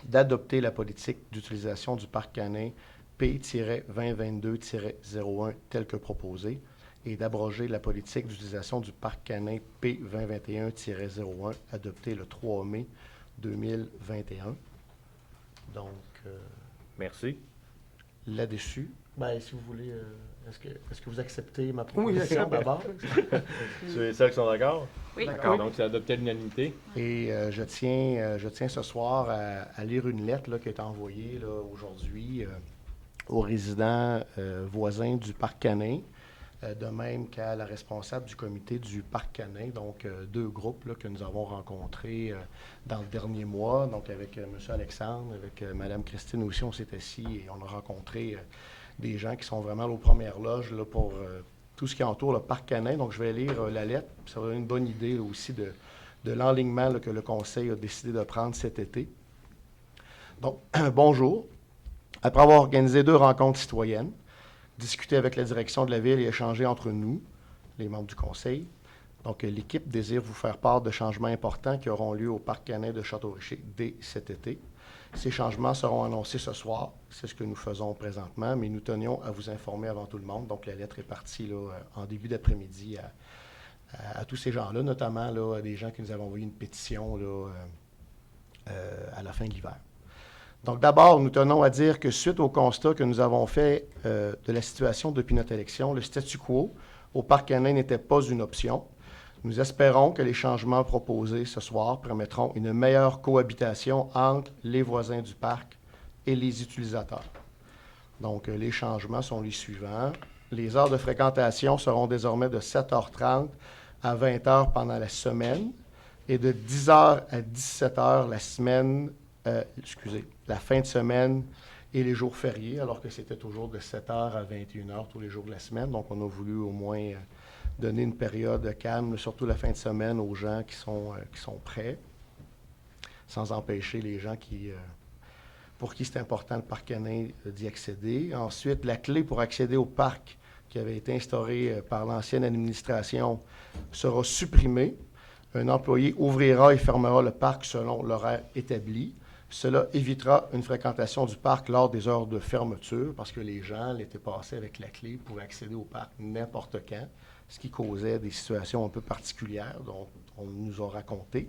Speaker 4: d'adopter la politique d'utilisation du parc canin P-2022-01 telle que proposée, et d'abroger la politique d'utilisation du parc canin P-2021-01 adoptée le 3 mai 2021. Donc,
Speaker 2: merci.
Speaker 4: Là-dessus, si vous voulez, est-ce que vous acceptez ma proposition d'abord?
Speaker 2: Ceux et celles qui sont d'accord?
Speaker 7: Oui.
Speaker 2: D'accord. Donc, c'est adopté à l'unanimité.
Speaker 4: Et je tiens ce soir à lire une lettre là, qui a été envoyée là, aujourd'hui aux résidents voisins du parc canin, de même qu'à la responsable du comité du parc canin, donc deux groupes là, que nous avons rencontrés dans le dernier mois, donc avec M. Alexandre, avec Mme Christine aussi, on s'est assis et on a rencontré des gens qui sont vraiment aux premières loges là, pour tout ce qui entoure le parc canin. Donc, je vais lire la lettre, puis ça va donner une bonne idée là, aussi de l'enlignement là, que le conseil a décidé de prendre cet été. Donc, bonjour. Après avoir organisé 2 rencontres citoyennes, discuter avec la direction de la Ville et échanger entre nous, les membres du conseil. Donc, l'équipe désire vous faire part de changements importants qui auront lieu au parc canin de Château-Richer dès cet été. Ces changements seront annoncés ce soir. C'est ce que nous faisons présentement, mais nous tenions à vous informer avant tout le monde. Donc, la lettre est partie là, en début d'après-midi à tous ces gens-là, notamment là, des gens qui nous avaient envoyé une pétition là, à la fin de l'hiver. Donc, d'abord, nous tenons à dire que suite au constat que nous avons fait de la situation depuis notre élection, le statu quo au parc canin n'était pas une option. Nous espérons que les changements proposés ce soir permettront une meilleure cohabitation entre les voisins du parc et les utilisateurs. Donc, les changements sont les suivants. Les heures de fréquentation seront désormais de 7h30 à 20h pendant la semaine et de 10h à 17h la semaine, la fin de semaine et les jours fériés, alors que c'était toujours de 7h à 21h tous les jours de la semaine. Donc, on a voulu au moins donner une période calme, surtout la fin de semaine, aux gens qui sont prêts, sans empêcher les gens pour qui c'est important le parc canin d'y accéder. Ensuite, la clé pour accéder au parc qui avait été instaurée par l'ancienne administration sera supprimée. Un employé ouvrira et fermera le parc selon l'horaire établi. Cela évitera une fréquentation du parc lors des heures de fermeture parce que les gens, l'été passé, avec la clé, pouvaient accéder au parc n'importe quand, ce qui causait des situations un peu particulières dont on nous a raconté.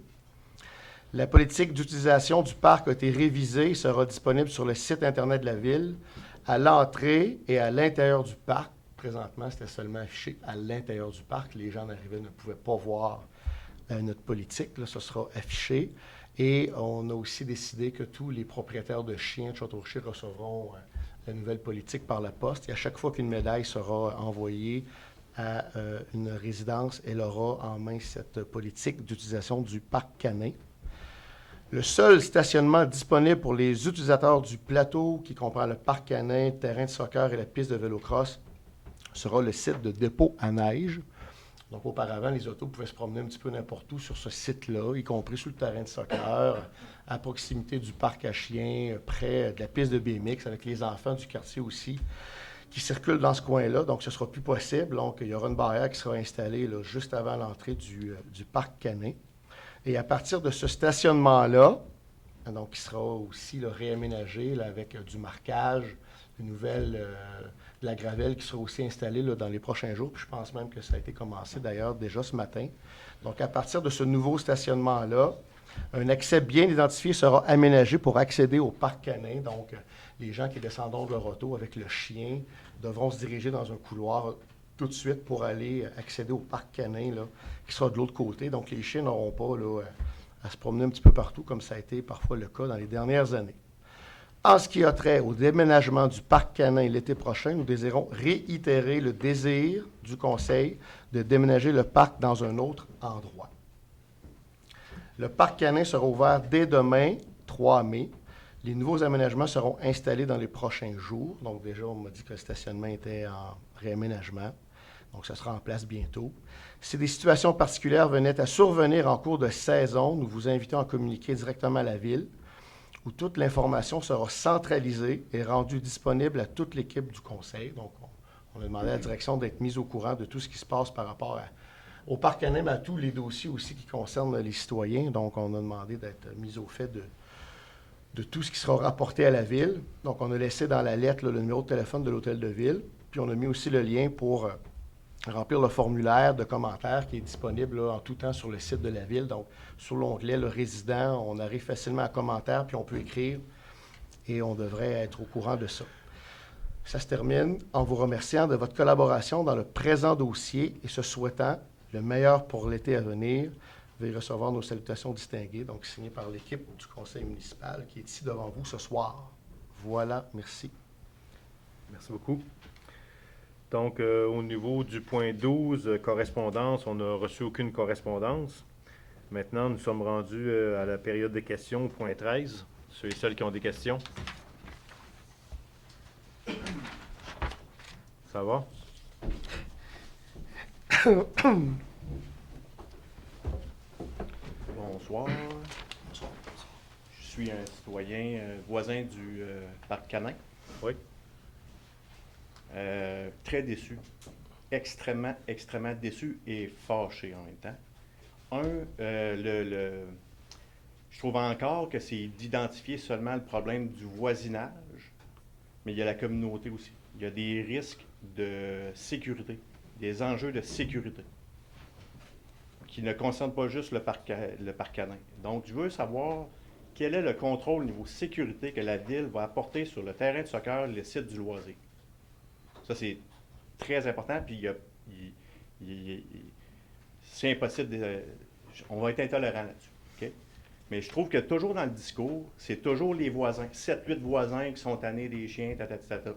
Speaker 4: La politique d'utilisation du parc a été révisée et sera disponible sur le site Internet de la Ville, à l'entrée et à l'intérieur du parc. Présentement, c'était seulement affiché à l'intérieur du parc. Les gens n'arrivaient, ne pouvaient pas voir notre politique. Là, ce sera affiché. Et on a aussi décidé que tous les propriétaires de chiens de Château-Richer recevront la nouvelle politique par la poste. Et à chaque fois qu'une médaille sera envoyée à une résidence, elle aura en main cette politique d'utilisation du parc canin. Le seul stationnement disponible pour les utilisateurs du plateau, qui comprend le parc canin, le terrain de soccer et la piste de vélo-cross, sera le site de dépôt à neige. Donc, auparavant, les autos pouvaient se promener un petit peu n'importe où sur ce site-là, y compris sur le terrain de soccer, à proximité du parc à chiens, près de la piste de BMX, avec les enfants du quartier aussi, qui circulent dans ce coin-là. Donc, ce ne sera plus possible. Donc, il y aura une barrière qui sera installée là, juste avant l'entrée du parc canin. Et à partir de ce stationnement-là, donc, qui sera aussi là, réaménagé là, avec du marquage, une nouvelle, de la gravelle qui sera aussi installée là, dans les prochains jours. Puis je pense même que ça a été commencé d'ailleurs déjà ce matin. Donc, à partir de ce nouveau stationnement-là, un accès bien identifié sera aménagé pour accéder au parc canin. Donc, les gens qui descendront de leur auto avec le chien devront se diriger dans un couloir tout de suite pour aller accéder au parc canin là, qui sera de l'autre côté. Donc, les chiens n'auront pas là, à se promener un petit peu partout, comme ça a été parfois le cas dans les dernières années. En ce qui a trait au déménagement du parc canin l'été prochain, nous désirons réitérer le désir du Conseil de déménager le parc dans un autre endroit. Le parc canin sera ouvert dès demain, 3 mai. Les nouveaux aménagements seront installés dans les prochains jours. Donc déjà, on m'a dit que le stationnement était en réaménagement. Donc, ça sera en place bientôt. Si des situations particulières venaient à survenir en cours de saison, nous vous invitons à communiquer directement à la Ville, où toute l'information sera centralisée et rendue disponible à toute l'équipe du Conseil. Donc, on a demandé à la direction d'être mise au courant de tout ce qui se passe par rapport au parc canin, mais à tous les dossiers aussi qui concernent les citoyens. Donc, on a demandé d'être mis au fait de tout ce qui sera rapporté à la Ville. Donc, on a laissé dans la lettre là, le numéro de téléphone de l'Hôtel de Ville, puis on a mis aussi le lien pour remplir le formulaire de commentaires qui est disponible là, en tout temps sur le site de la Ville. Donc, sur l'onglet « Le résident », on arrive facilement à commentaires, puis on peut écrire, et on devrait être au courant de ça. Ça se termine en vous remerciant de votre collaboration dans le présent dossier et se souhaitant le meilleur pour l'été à venir. Veuillez recevoir nos salutations distinguées, donc signées par l'équipe du Conseil municipal qui est ici devant vous ce soir. Voilà, merci.
Speaker 2: Merci beaucoup. Donc, au niveau du point 12, correspondance, on n'a reçu aucune correspondance. Maintenant, nous sommes rendus à la période des questions, au point 13. Ceux et celles qui ont des questions. Ça va?
Speaker 9: Bonsoir. Je suis un citoyen voisin du parc canin.
Speaker 2: Oui.
Speaker 9: Très déçu. Extrêmement déçu et fâché en même temps. Je trouve encore que c'est d'identifier seulement le problème du voisinage, mais il y a la communauté aussi. Il y a des risques de sécurité, des enjeux de sécurité qui ne concernent pas juste le parc canin. Donc, je veux savoir quel est le contrôle au niveau sécurité que la Ville va apporter sur le terrain de soccer, le site du loisir. Ça, c'est très important, puis c'est impossible. On va être intolérant là-dessus. Okay? Mais je trouve que toujours dans le discours, c'est toujours les voisins, 7-8 voisins qui sont tannés des chiens,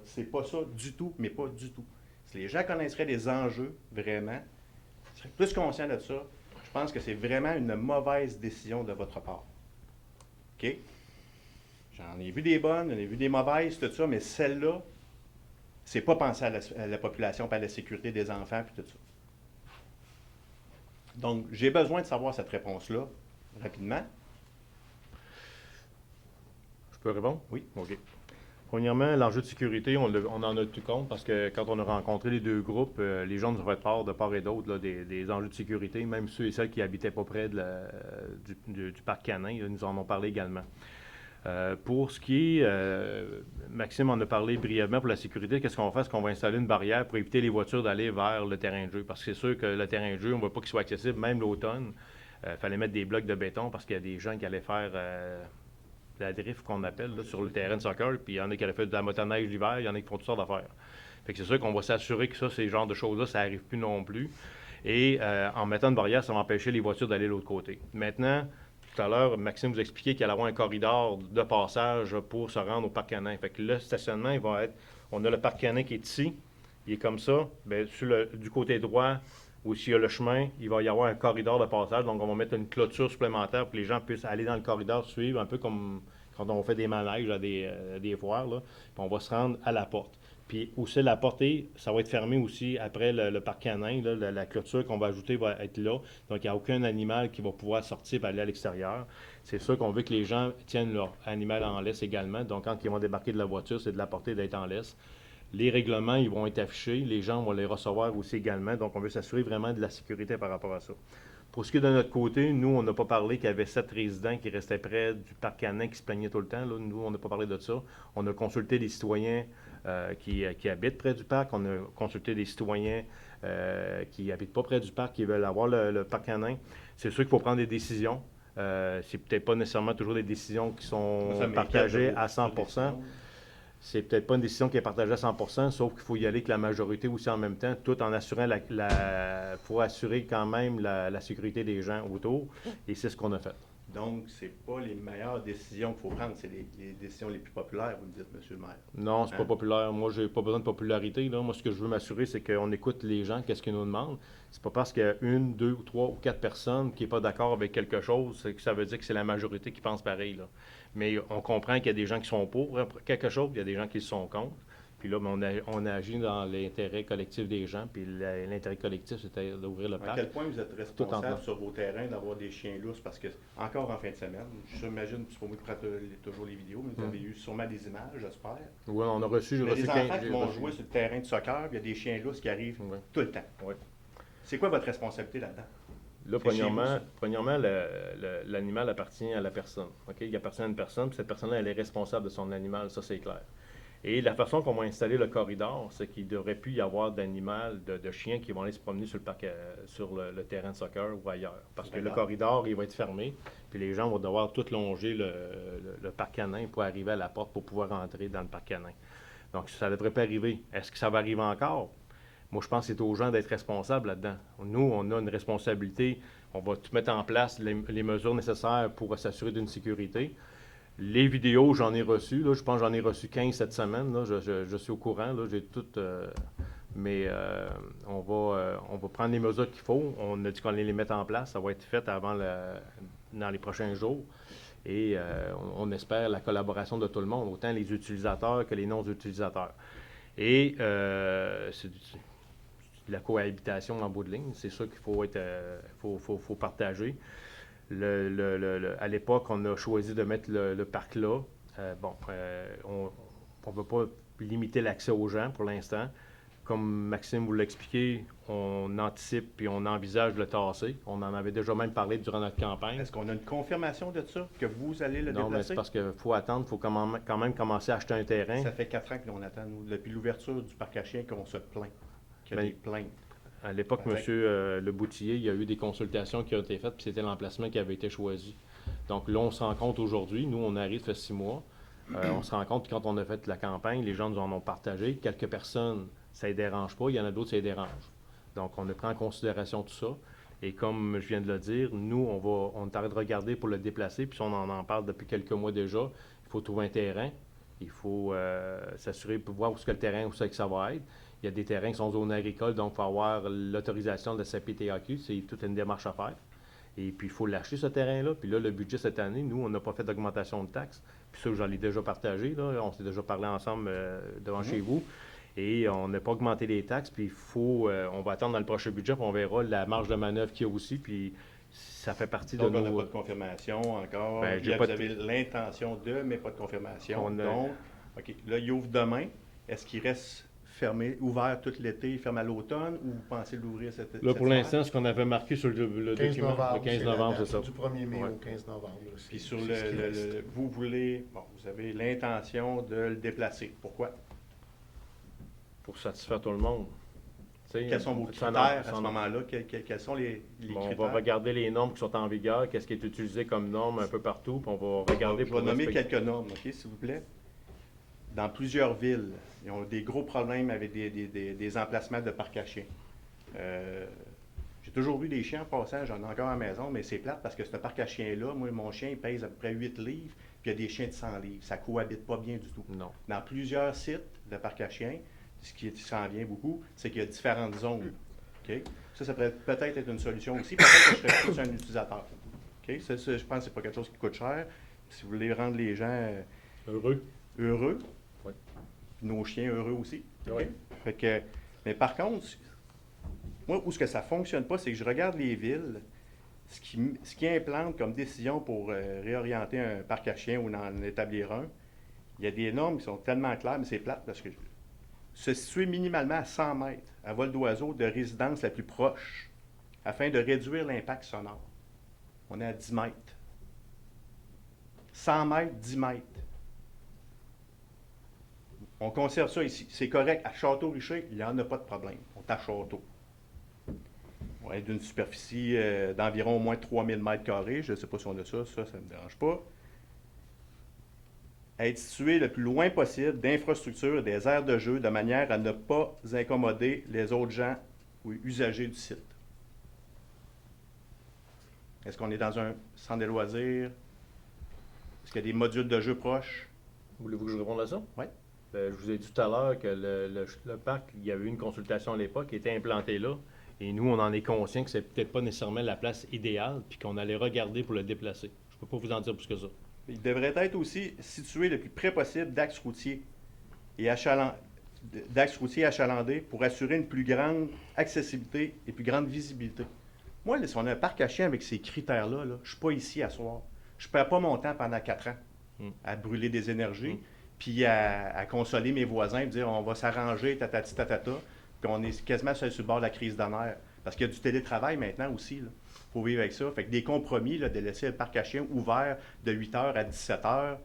Speaker 9: c'est pas ça du tout, mais pas du tout. Si les gens connaisseraient les enjeux, vraiment, ils seraient plus conscients de ça, je pense que c'est vraiment une mauvaise décision de votre part. OK? J'en ai vu des bonnes, j'en ai vu des mauvaises, tout ça, mais celle-là, c'est pas penser à la population, pas à la sécurité des enfants, puis tout ça. Donc, j'ai besoin de savoir cette réponse-là, rapidement.
Speaker 2: Je peux répondre?
Speaker 9: Oui.
Speaker 2: OK. Premièrement, l'enjeu de sécurité, on en a tenu compte parce que quand on a rencontré les deux groupes, les gens nous ont fait part de part et d'autre là, des enjeux de sécurité, même ceux et celles qui habitaient pas près du parc canin, ils nous en ont parlé également. Pour ce qui est, Maxime en a parlé brièvement pour la sécurité, qu'est-ce qu'on fait? Est-ce qu'on va installer une barrière pour éviter les voitures d'aller vers le terrain de jeu? Parce que c'est sûr que le terrain de jeu, on ne veut pas qu'il soit accessible, même l'automne. Il fallait mettre des blocs de béton parce qu'il y a des gens qui allaient faire la drift qu'on appelle là, sur le terrain de soccer, puis il y en a qui allaient faire de la motoneige l'hiver, il y en a qui font toutes sortes d'affaires. Fait que c'est sûr qu'on va s'assurer que ça, ces genres de choses-là, ça n'arrive plus non plus. Et en mettant une barrière, ça va empêcher les voitures d'aller de l'autre côté. Maintenant, tout à l'heure, Maxime vous expliquait qu'il allait avoir un corridor de passage pour se rendre au parc canin. Fait que le stationnement, il va être... On a le parc canin qui est ici, il est comme ça. Bien, du côté droit, ou s'il y a le chemin, il va y avoir un corridor de passage. Donc, on va mettre une clôture supplémentaire pour que les gens puissent aller dans le corridor, suivre, un peu comme quand on fait des manèges à des foires, là. Puis on va se rendre à la porte. Puis aussi, la portée, ça va être fermé aussi après le parc canin. Là, la clôture qu'on va ajouter va être là. Donc, il n'y a aucun animal qui va pouvoir sortir et aller à l'extérieur. C'est sûr qu'on veut que les gens tiennent leur animal en laisse également. Donc, quand ils vont débarquer de la voiture, c'est de la portée d'être en laisse. Les règlements, ils vont être affichés. Les gens vont les recevoir aussi également. Donc, on veut s'assurer vraiment de la sécurité par rapport à ça. Pour ce qui est de notre côté, nous, on n'a pas parlé qu'il y avait 7 résidents qui restaient près du parc canin qui se plaignaient tout le temps. Là. Nous, on n'a pas parlé de ça. On a consulté des citoyens qui habitent près du parc. On a consulté des citoyens qui n'habitent pas près du parc, qui veulent avoir le parc canin. C'est sûr qu'il faut prendre des décisions. C'est peut-être pas nécessairement toujours des décisions qui sont partagées à 100 %. C'est peut-être pas une décision qui est partagée à 100 %, sauf qu'il faut y aller avec la majorité aussi en même temps, tout en assurant pour assurer quand même la sécurité des gens autour. Et c'est ce qu'on a fait.
Speaker 9: Donc, c'est pas les meilleures décisions qu'il faut prendre, c'est les décisions les plus populaires, vous me dites, M. le maire.
Speaker 2: Non, c'est pas populaire. Moi, j'ai pas besoin de popularité, là. Moi, ce que je veux m'assurer, c'est qu'on écoute les gens, qu'est-ce qu'ils nous demandent. C'est pas parce qu'il y a 1, 2, 3 ou 4 personnes qui n'est pas d'accord avec quelque chose, que ça veut dire que c'est la majorité qui pense pareil, là. Mais on comprend qu'il y a des gens qui sont pour quelque chose, il y a des gens qui sont contre. Puis là, on agit dans l'intérêt collectif des gens, puis l'intérêt collectif, c'était d'ouvrir le parc.
Speaker 9: À quel point vous êtes responsable sur vos terrains d'avoir des chiens lousses? Parce que, encore en fin de semaine, j'imagine, c'est pas moi qui prends toujours les vidéos, mais vous avez eu sûrement des images, j'espère.
Speaker 2: Oui, on a reçu...
Speaker 9: Mais les enfants qui vont jouer sur le terrain de soccer, il y a des chiens lousses qui arrivent tout le temps.
Speaker 2: Oui.
Speaker 9: C'est quoi votre responsabilité là-dedans?
Speaker 2: Là, premièrement, l'animal appartient à la personne. Okay? Il appartient à une personne, puis cette personne-là, elle est responsable de son animal, ça c'est clair. Et la façon qu'on va installer le corridor, c'est qu'il devrait plus y avoir d'animal, de chiens qui vont aller se promener sur le parc, sur le terrain de soccer ou ailleurs. Parce que le corridor, il va être fermé, puis les gens vont devoir tout longer le parc canin pour arriver à la porte pour pouvoir entrer dans le parc canin. Donc, ça ne devrait pas arriver. Est-ce que ça va arriver encore? Moi, je pense que c'est aux gens d'être responsables là-dedans. Nous, on a une responsabilité. On va tout mettre en place les mesures nécessaires pour s'assurer d'une sécurité. Les vidéos, j'en ai reçu. Là, je pense que j'en ai reçu 15 cette semaine. Là, je suis au courant. Là, j'ai tout. Mais on va prendre les mesures qu'il faut. On a dit qu'on allait les mettre en place. Ça va être fait dans les prochains jours. Et on espère la collaboration de tout le monde, autant les utilisateurs que les non-utilisateurs. Et c'est de la cohabitation en bout de ligne. C'est sûr qu'il faut partager. À l'époque, on a choisi de mettre le parc là. On ne veut pas limiter l'accès aux gens pour l'instant. Comme Maxime vous l'a expliqué, on anticipe et on envisage de le tasser. On en avait déjà même parlé durant notre campagne.
Speaker 9: Est-ce qu'on a une confirmation de ça, que vous allez le
Speaker 2: déplacer? Non, mais c'est parce qu'il faut attendre, il faut quand même commencer à acheter un terrain.
Speaker 9: Ça fait 4 ans que l'on attend, nous, depuis l'ouverture du parc à chiens, qu'on se plaint, qu'il y a des plaintes.
Speaker 2: À l'époque, M. Le Boutillier, il y a eu des consultations qui ont été faites, puis c'était l'emplacement qui avait été choisi. Donc là, on se rend compte aujourd'hui, nous, on arrive, ça fait 6 mois, on se rend compte que quand on a fait la campagne, les gens nous en ont partagé. Quelques personnes, ça ne les dérange pas, il y en a d'autres, ça les dérange. Donc, on a pris en considération tout ça. Et comme je viens de le dire, nous, on est en train de regarder pour le déplacer, puis on en parle depuis quelques mois déjà. Il faut trouver un terrain, il faut s'assurer pour voir où est-ce que le terrain, où c'est que ça va être. Il y a des terrains qui sont zone agricole, donc il faut avoir l'autorisation de la CPTAQ. C'est toute une démarche à faire. Et puis, il faut l'acheter, ce terrain-là. Puis là, le budget cette année, nous, on n'a pas fait d'augmentation de taxes. Puis ça, j'en ai déjà partagé. Là. On s'est déjà parlé ensemble devant chez vous. Et on n'a pas augmenté les taxes. Puis on va attendre dans le prochain budget, puis on verra la marge de manœuvre qu'il y a aussi. Puis ça fait partie de nos...
Speaker 9: Donc, on n'a pas de confirmation encore.
Speaker 2: Ben,
Speaker 9: vous avez l'intention de, mais pas de confirmation. Donc, OK. Là, il ouvre demain. Est-ce qu'il reste fermé, ouvert tout l'été, fermé à l'automne, ou vous pensez l'ouvrir cette
Speaker 2: Là, pour l'instant, ce qu'on avait marqué sur le document, le 15 novembre, c'est ça.
Speaker 4: Du 1er mai au 15 novembre.
Speaker 9: Puis sur vous avez l'intention de le déplacer. Pourquoi?
Speaker 2: Pour satisfaire tout le monde.
Speaker 9: Quels sont vos critères à ce moment-là? Quels sont les critères?
Speaker 2: On va regarder les normes qui sont en vigueur, qu'est-ce qui est utilisé comme norme un peu partout, puis on va regarder
Speaker 9: Je vais nommer quelques normes, OK, s'il vous plaît. Dans plusieurs villes, ils ont des gros problèmes avec des emplacements de parcs à chiens. J'ai toujours vu des chiens en passant, j'en ai encore à la maison, mais c'est plate parce que ce parc à chiens-là, moi, mon chien, il pèse à peu près 8 livres, puis il y a des chiens de 100 livres. Ça ne cohabite pas bien du tout.
Speaker 2: Non.
Speaker 9: Dans plusieurs sites de parcs à chiens, ce qui s'en vient beaucoup, c'est qu'il y a différentes zones. OK? Ça pourrait peut-être être une solution aussi. Peut-être que je serais plus un utilisateur. OK? Ça, je pense que c'est pas quelque chose qui coûte cher. Si vous voulez rendre les gens
Speaker 2: Heureux.
Speaker 9: heureux,
Speaker 2: Oui.
Speaker 9: nos chiens heureux aussi. OK?
Speaker 2: Oui.
Speaker 9: Fait que, mais par contre, moi, où ce que ça ne fonctionne pas, c'est que je regarde les villes, ce qui implante comme décision pour réorienter un parc à chiens ou en établir un, il y a des normes qui sont tellement claires, mais c'est plate parce que se situer minimalement à 100 mètres à vol d'oiseau de résidence la plus proche afin de réduire l'impact sonore. On est à 10 mètres. 100 mètres, 10 mètres. On conserve ça ici. C'est correct. À Château-Richer, il n'y en a pas de problème. On est à Château. On est d'une superficie d'environ au moins 3000 mètres carrés. Je ne sais pas si on a ça. Ça ne me dérange pas. Être situé le plus loin possible d'infrastructures et des aires de jeu de manière à ne pas incommoder les autres gens ou usagers du site. Est-ce qu'on est dans un centre de loisirs? Est-ce qu'il y a des modules de jeu proches?
Speaker 2: Voulez-vous que je réponde à ça?
Speaker 9: Oui.
Speaker 2: Je vous ai dit tout à l'heure que le parc, il y avait eu une consultation à l'époque qui était implantée là. Et nous, on en est conscient que c'est peut-être pas nécessairement la place idéale, puis qu'on allait regarder pour le déplacer. Je ne peux pas vous en dire plus que ça.
Speaker 9: Il devrait être aussi situé le plus près possible d'axes routiers et achalandés pour assurer une plus grande accessibilité et plus grande visibilité. Moi, là, si on a un parc à chiens avec ces critères-là, je ne suis pas ici à soir. Je ne perds pas mon temps pendant 4 ans à brûler des énergies, puis à consoler mes voisins, et dire on va s'arranger, tatati tatata, puis on est quasiment sur le bord de la crise de nerfs. Parce qu'il y a du télétravail maintenant aussi. Il faut vivre avec ça. Fait que des compromis, là, de laisser le parc à chiens ouvert de 8h à 17h.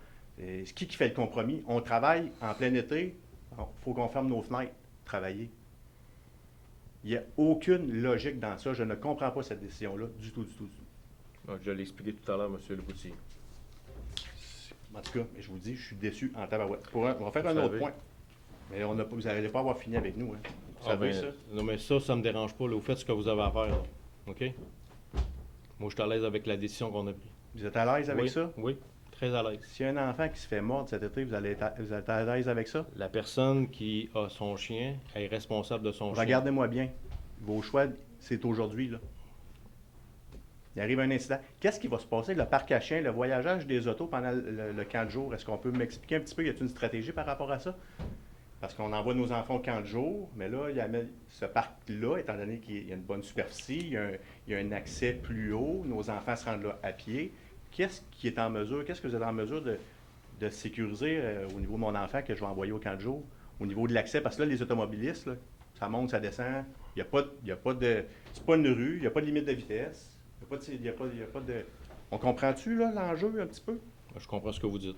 Speaker 9: Qui fait le compromis? On travaille en plein été, il faut qu'on ferme nos fenêtres, travailler. Il n'y a aucune logique dans ça. Je ne comprends pas cette décision-là du tout.
Speaker 2: Je l'ai expliqué tout à l'heure, M. Leboutier.
Speaker 9: En tout cas, je vous dis, je suis déçu en tabarouette. On va faire un autre point. Mais vous n'allez pas avoir fini avec nous. Hein. Vous savez ça?
Speaker 2: Non, mais ça ne me dérange pas. Là. Vous faites ce que vous avez à faire. Là. OK? Moi, je suis à l'aise avec la décision qu'on a prise.
Speaker 9: Vous êtes à l'aise avec ça?
Speaker 2: Oui, très à l'aise.
Speaker 9: S'il y a un enfant qui se fait mordre cet été, vous êtes à l'aise avec ça?
Speaker 2: La personne qui a son chien est responsable de son chien.
Speaker 9: Regardez-moi bien. Vos choix, c'est aujourd'hui, là. Il arrive un incident. Qu'est-ce qui va se passer? Le parc à chiens, le voyageage des autos pendant le camp de jour, est-ce qu'on peut m'expliquer un petit peu? Y a-t-il une stratégie par rapport à ça? Parce qu'on envoie nos enfants au camp de jour, mais là, ce parc-là, étant donné qu'il y a une bonne superficie, il y a un accès plus haut, nos enfants se rendent là à pied. Qu'est-ce que vous êtes en mesure de sécuriser au niveau de mon enfant que je vais envoyer au camp de jour, au niveau de l'accès? Parce que là, les automobilistes, là, ça monte, ça descend, c'est pas une rue, il n'y a pas de limite de vitesse. Il y a pas de... On comprend-tu, là, l'enjeu, un petit peu?
Speaker 2: Je comprends ce que vous dites.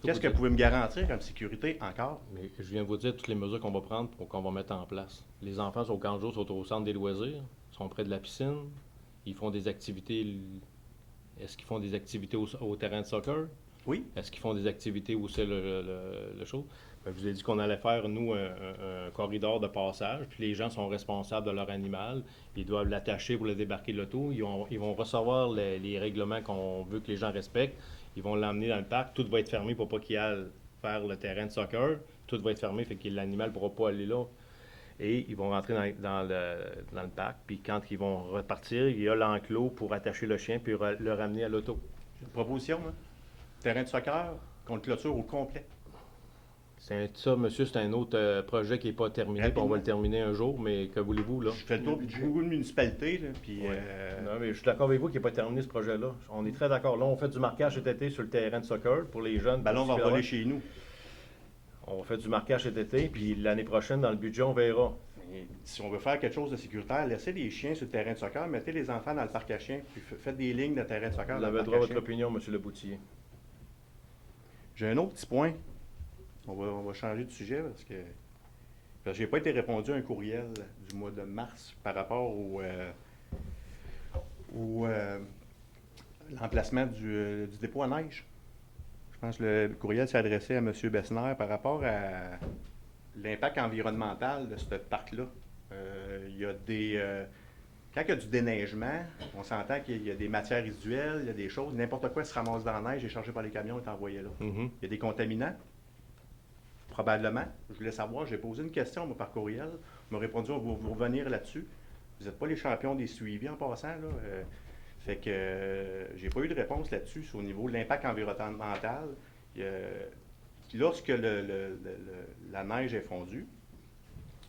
Speaker 9: Qu'est-ce que vous pouvez me garantir comme sécurité encore?
Speaker 2: Mais je viens de vous dire toutes les mesures qu'on va prendre pour qu'on va mettre en place. Les enfants sont au camp de jour, sont au centre des loisirs, sont près de la piscine, ils font des activités. Est-ce qu'ils font des activités au terrain de soccer?
Speaker 9: Oui.
Speaker 2: Est-ce qu'ils font des activités où c'est le show? Je vous ai dit qu'on allait faire, nous, un corridor de passage, puis les gens sont responsables de leur animal. Ils doivent l'attacher pour le débarquer de l'auto. Ils vont recevoir les règlements qu'on veut que les gens respectent. Ils vont l'emmener dans le parc. Tout va être fermé pour pas qu'il aille faire le terrain de soccer. Tout va être fermé, fait que l'animal ne pourra pas aller là. Et ils vont rentrer dans le parc. Puis quand ils vont repartir, il y a l'enclos pour attacher le chien puis le ramener à l'auto.
Speaker 9: J'ai une proposition, hein? Terrain de soccer contre clôture au complet.
Speaker 2: Ça, monsieur, c'est un autre projet qui n'est pas terminé. Puis on va le terminer un jour, mais que voulez-vous, là?
Speaker 9: Je fais le tour de beaucoup de municipalités, là, puis...
Speaker 2: Non, mais je suis d'accord avec vous qu'il n'est pas terminé, ce projet-là. On est très d'accord. Là, on fait du marquage cet été sur le terrain de soccer pour les jeunes.
Speaker 9: Le ballon va voler chez nous.
Speaker 2: On fait du marquage cet été, puis l'année prochaine, dans le budget, on verra.
Speaker 9: Et si on veut faire quelque chose de sécuritaire, laissez les chiens sur le terrain de soccer, mettez les enfants dans le parc à chiens, puis faites des lignes de terrain de soccer.
Speaker 2: Vous avez droit à votre opinion, M. Leboutier.
Speaker 9: J'ai un autre petit point. On va changer de sujet parce que je n'ai pas été répondu à un courriel du mois de mars par rapport au l'emplacement du dépôt à neige. Je pense que le courriel s'est adressé à M. Bessner par rapport à l'impact environnemental de ce parc-là. Il y a quand il y a du déneigement, on s'entend qu'il y a des matières résiduelles, il y a des choses, n'importe quoi se ramasse dans la neige, est chargé par les camions et est envoyé là. Il y a des contaminants. Probablement. Je voulais savoir, j'ai posé une question moi, par courriel. On m'a répondu, on va vous revenir là-dessus. Vous n'êtes pas les champions des suivis en passant, là. Fait que j'ai pas eu de réponse là-dessus au niveau de l'impact environnemental. Lorsque la neige est fondue,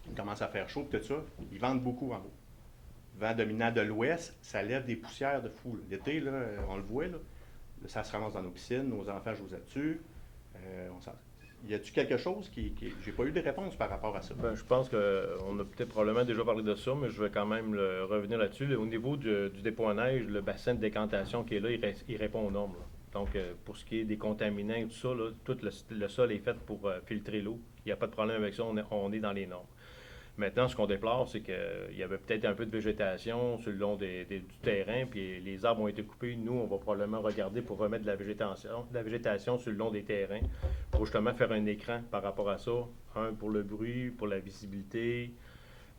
Speaker 9: il commence à faire chaud, tout ça, ils vendent beaucoup en haut. Vent dominant de l'ouest, ça lève des poussières de fou. L'été, là, on le voit, là, ça se ramasse dans nos piscines, nos enfants jouent là-dessus. Y a-t-il quelque chose j'ai pas eu de réponse par rapport à ça?
Speaker 10: Ben, je pense qu'on a peut-être probablement déjà parlé de ça, mais je vais quand même revenir là-dessus. Au niveau du dépôt à neige, le bassin de décantation qui est là, il répond aux normes, là. Donc, pour ce qui est des contaminants et tout ça, là, tout le sol est fait pour filtrer l'eau. Il n'y a pas de problème avec ça, on est dans les normes. Maintenant, ce qu'on déplore, c'est qu'il y avait peut-être un peu de végétation sur le long du terrain, puis les arbres ont été coupés. Nous, on va probablement regarder pour remettre de la végétation sur le long des terrains, pour justement faire un écran par rapport à ça. Un, pour le bruit, pour la visibilité,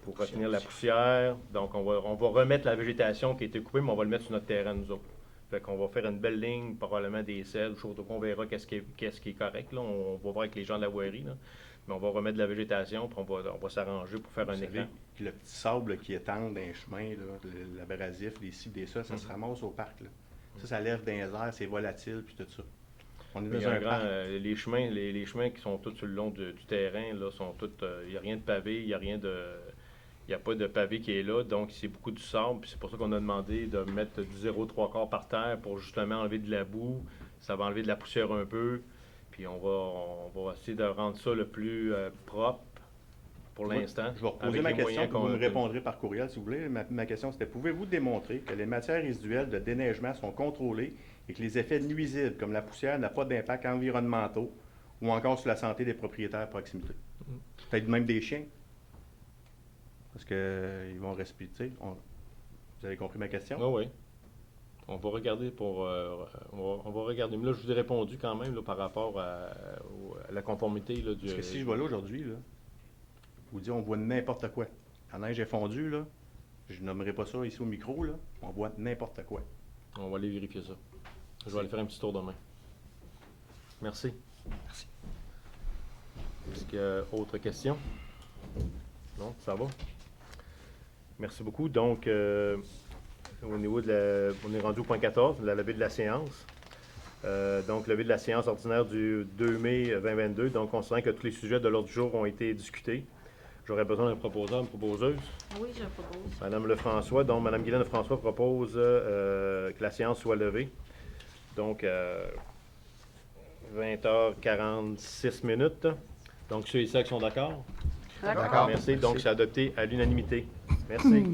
Speaker 10: pour retenir la poussière. Donc, on va remettre la végétation qui a été coupée, mais on va le mettre sur notre terrain, nous autres. Fait qu'on va faire une belle ligne, probablement des selles, donc on verra qu'est-ce qui est correct, là. On va voir avec les gens de la voirie, là. Mais on va remettre de la végétation, puis on va s'arranger pour faire un écran.
Speaker 9: Le petit sable qui étend dans les chemins, l'abrasif, les cibles, des ça se ramasse au parc. Là. Ça lève dans les airs, c'est volatile, puis tout ça. On est dans un parc.
Speaker 10: Les chemins qui sont tous sur le long du terrain, là, sont tous. Il n'y a rien de pavé, il n'y a pas de pavé qui est là, donc c'est beaucoup du sable. Puis c'est pour ça qu'on a demandé de mettre du 0,3 par terre pour justement enlever de la boue. Ça va enlever de la poussière un peu. Puis on va essayer de rendre ça le plus propre pour l'instant.
Speaker 9: Je vais reposer ma question, vous me répondrez par courriel si vous voulez. Ma question c'était, pouvez-vous démontrer que les matières résiduelles de déneigement sont contrôlées et que les effets nuisibles comme la poussière n'ont pas d'impact environnementaux ou encore sur la santé des propriétaires à proximité? Peut-être même des chiens. Parce qu'ils vont respirer. Vous avez compris ma question?
Speaker 10: Ah oui. On va regarder on va regarder. Mais là, je vous ai répondu quand même là, par rapport à la conformité là, du.
Speaker 9: Parce que si je vais là aujourd'hui, là, vous dites on voit n'importe quoi. La neige est fondue, là. Je nommerai pas ça ici au micro, là. On voit n'importe quoi.
Speaker 10: On va aller vérifier ça. Je vais aller faire un petit tour demain. Merci.
Speaker 8: Merci.
Speaker 10: Est-ce qu'il y a autre question? Non, ça va? Merci beaucoup. Donc, au niveau on est rendu au point 14, la levée de la séance. Donc, levée de la séance ordinaire du 2 mai 2022. Donc, considérant que tous les sujets de l'ordre du jour ont été discutés, j'aurais besoin d'un proposeur, une proposeuse.
Speaker 3: Oui, je propose.
Speaker 10: Madame Lefrançois. Donc, Madame Guylaine Lefrançois propose que la séance soit levée. Donc, 20h46 minutes. Donc, ceux et ceux qui sont d'accord?
Speaker 7: D'accord.
Speaker 10: Merci. Donc, c'est adopté à l'unanimité. Merci.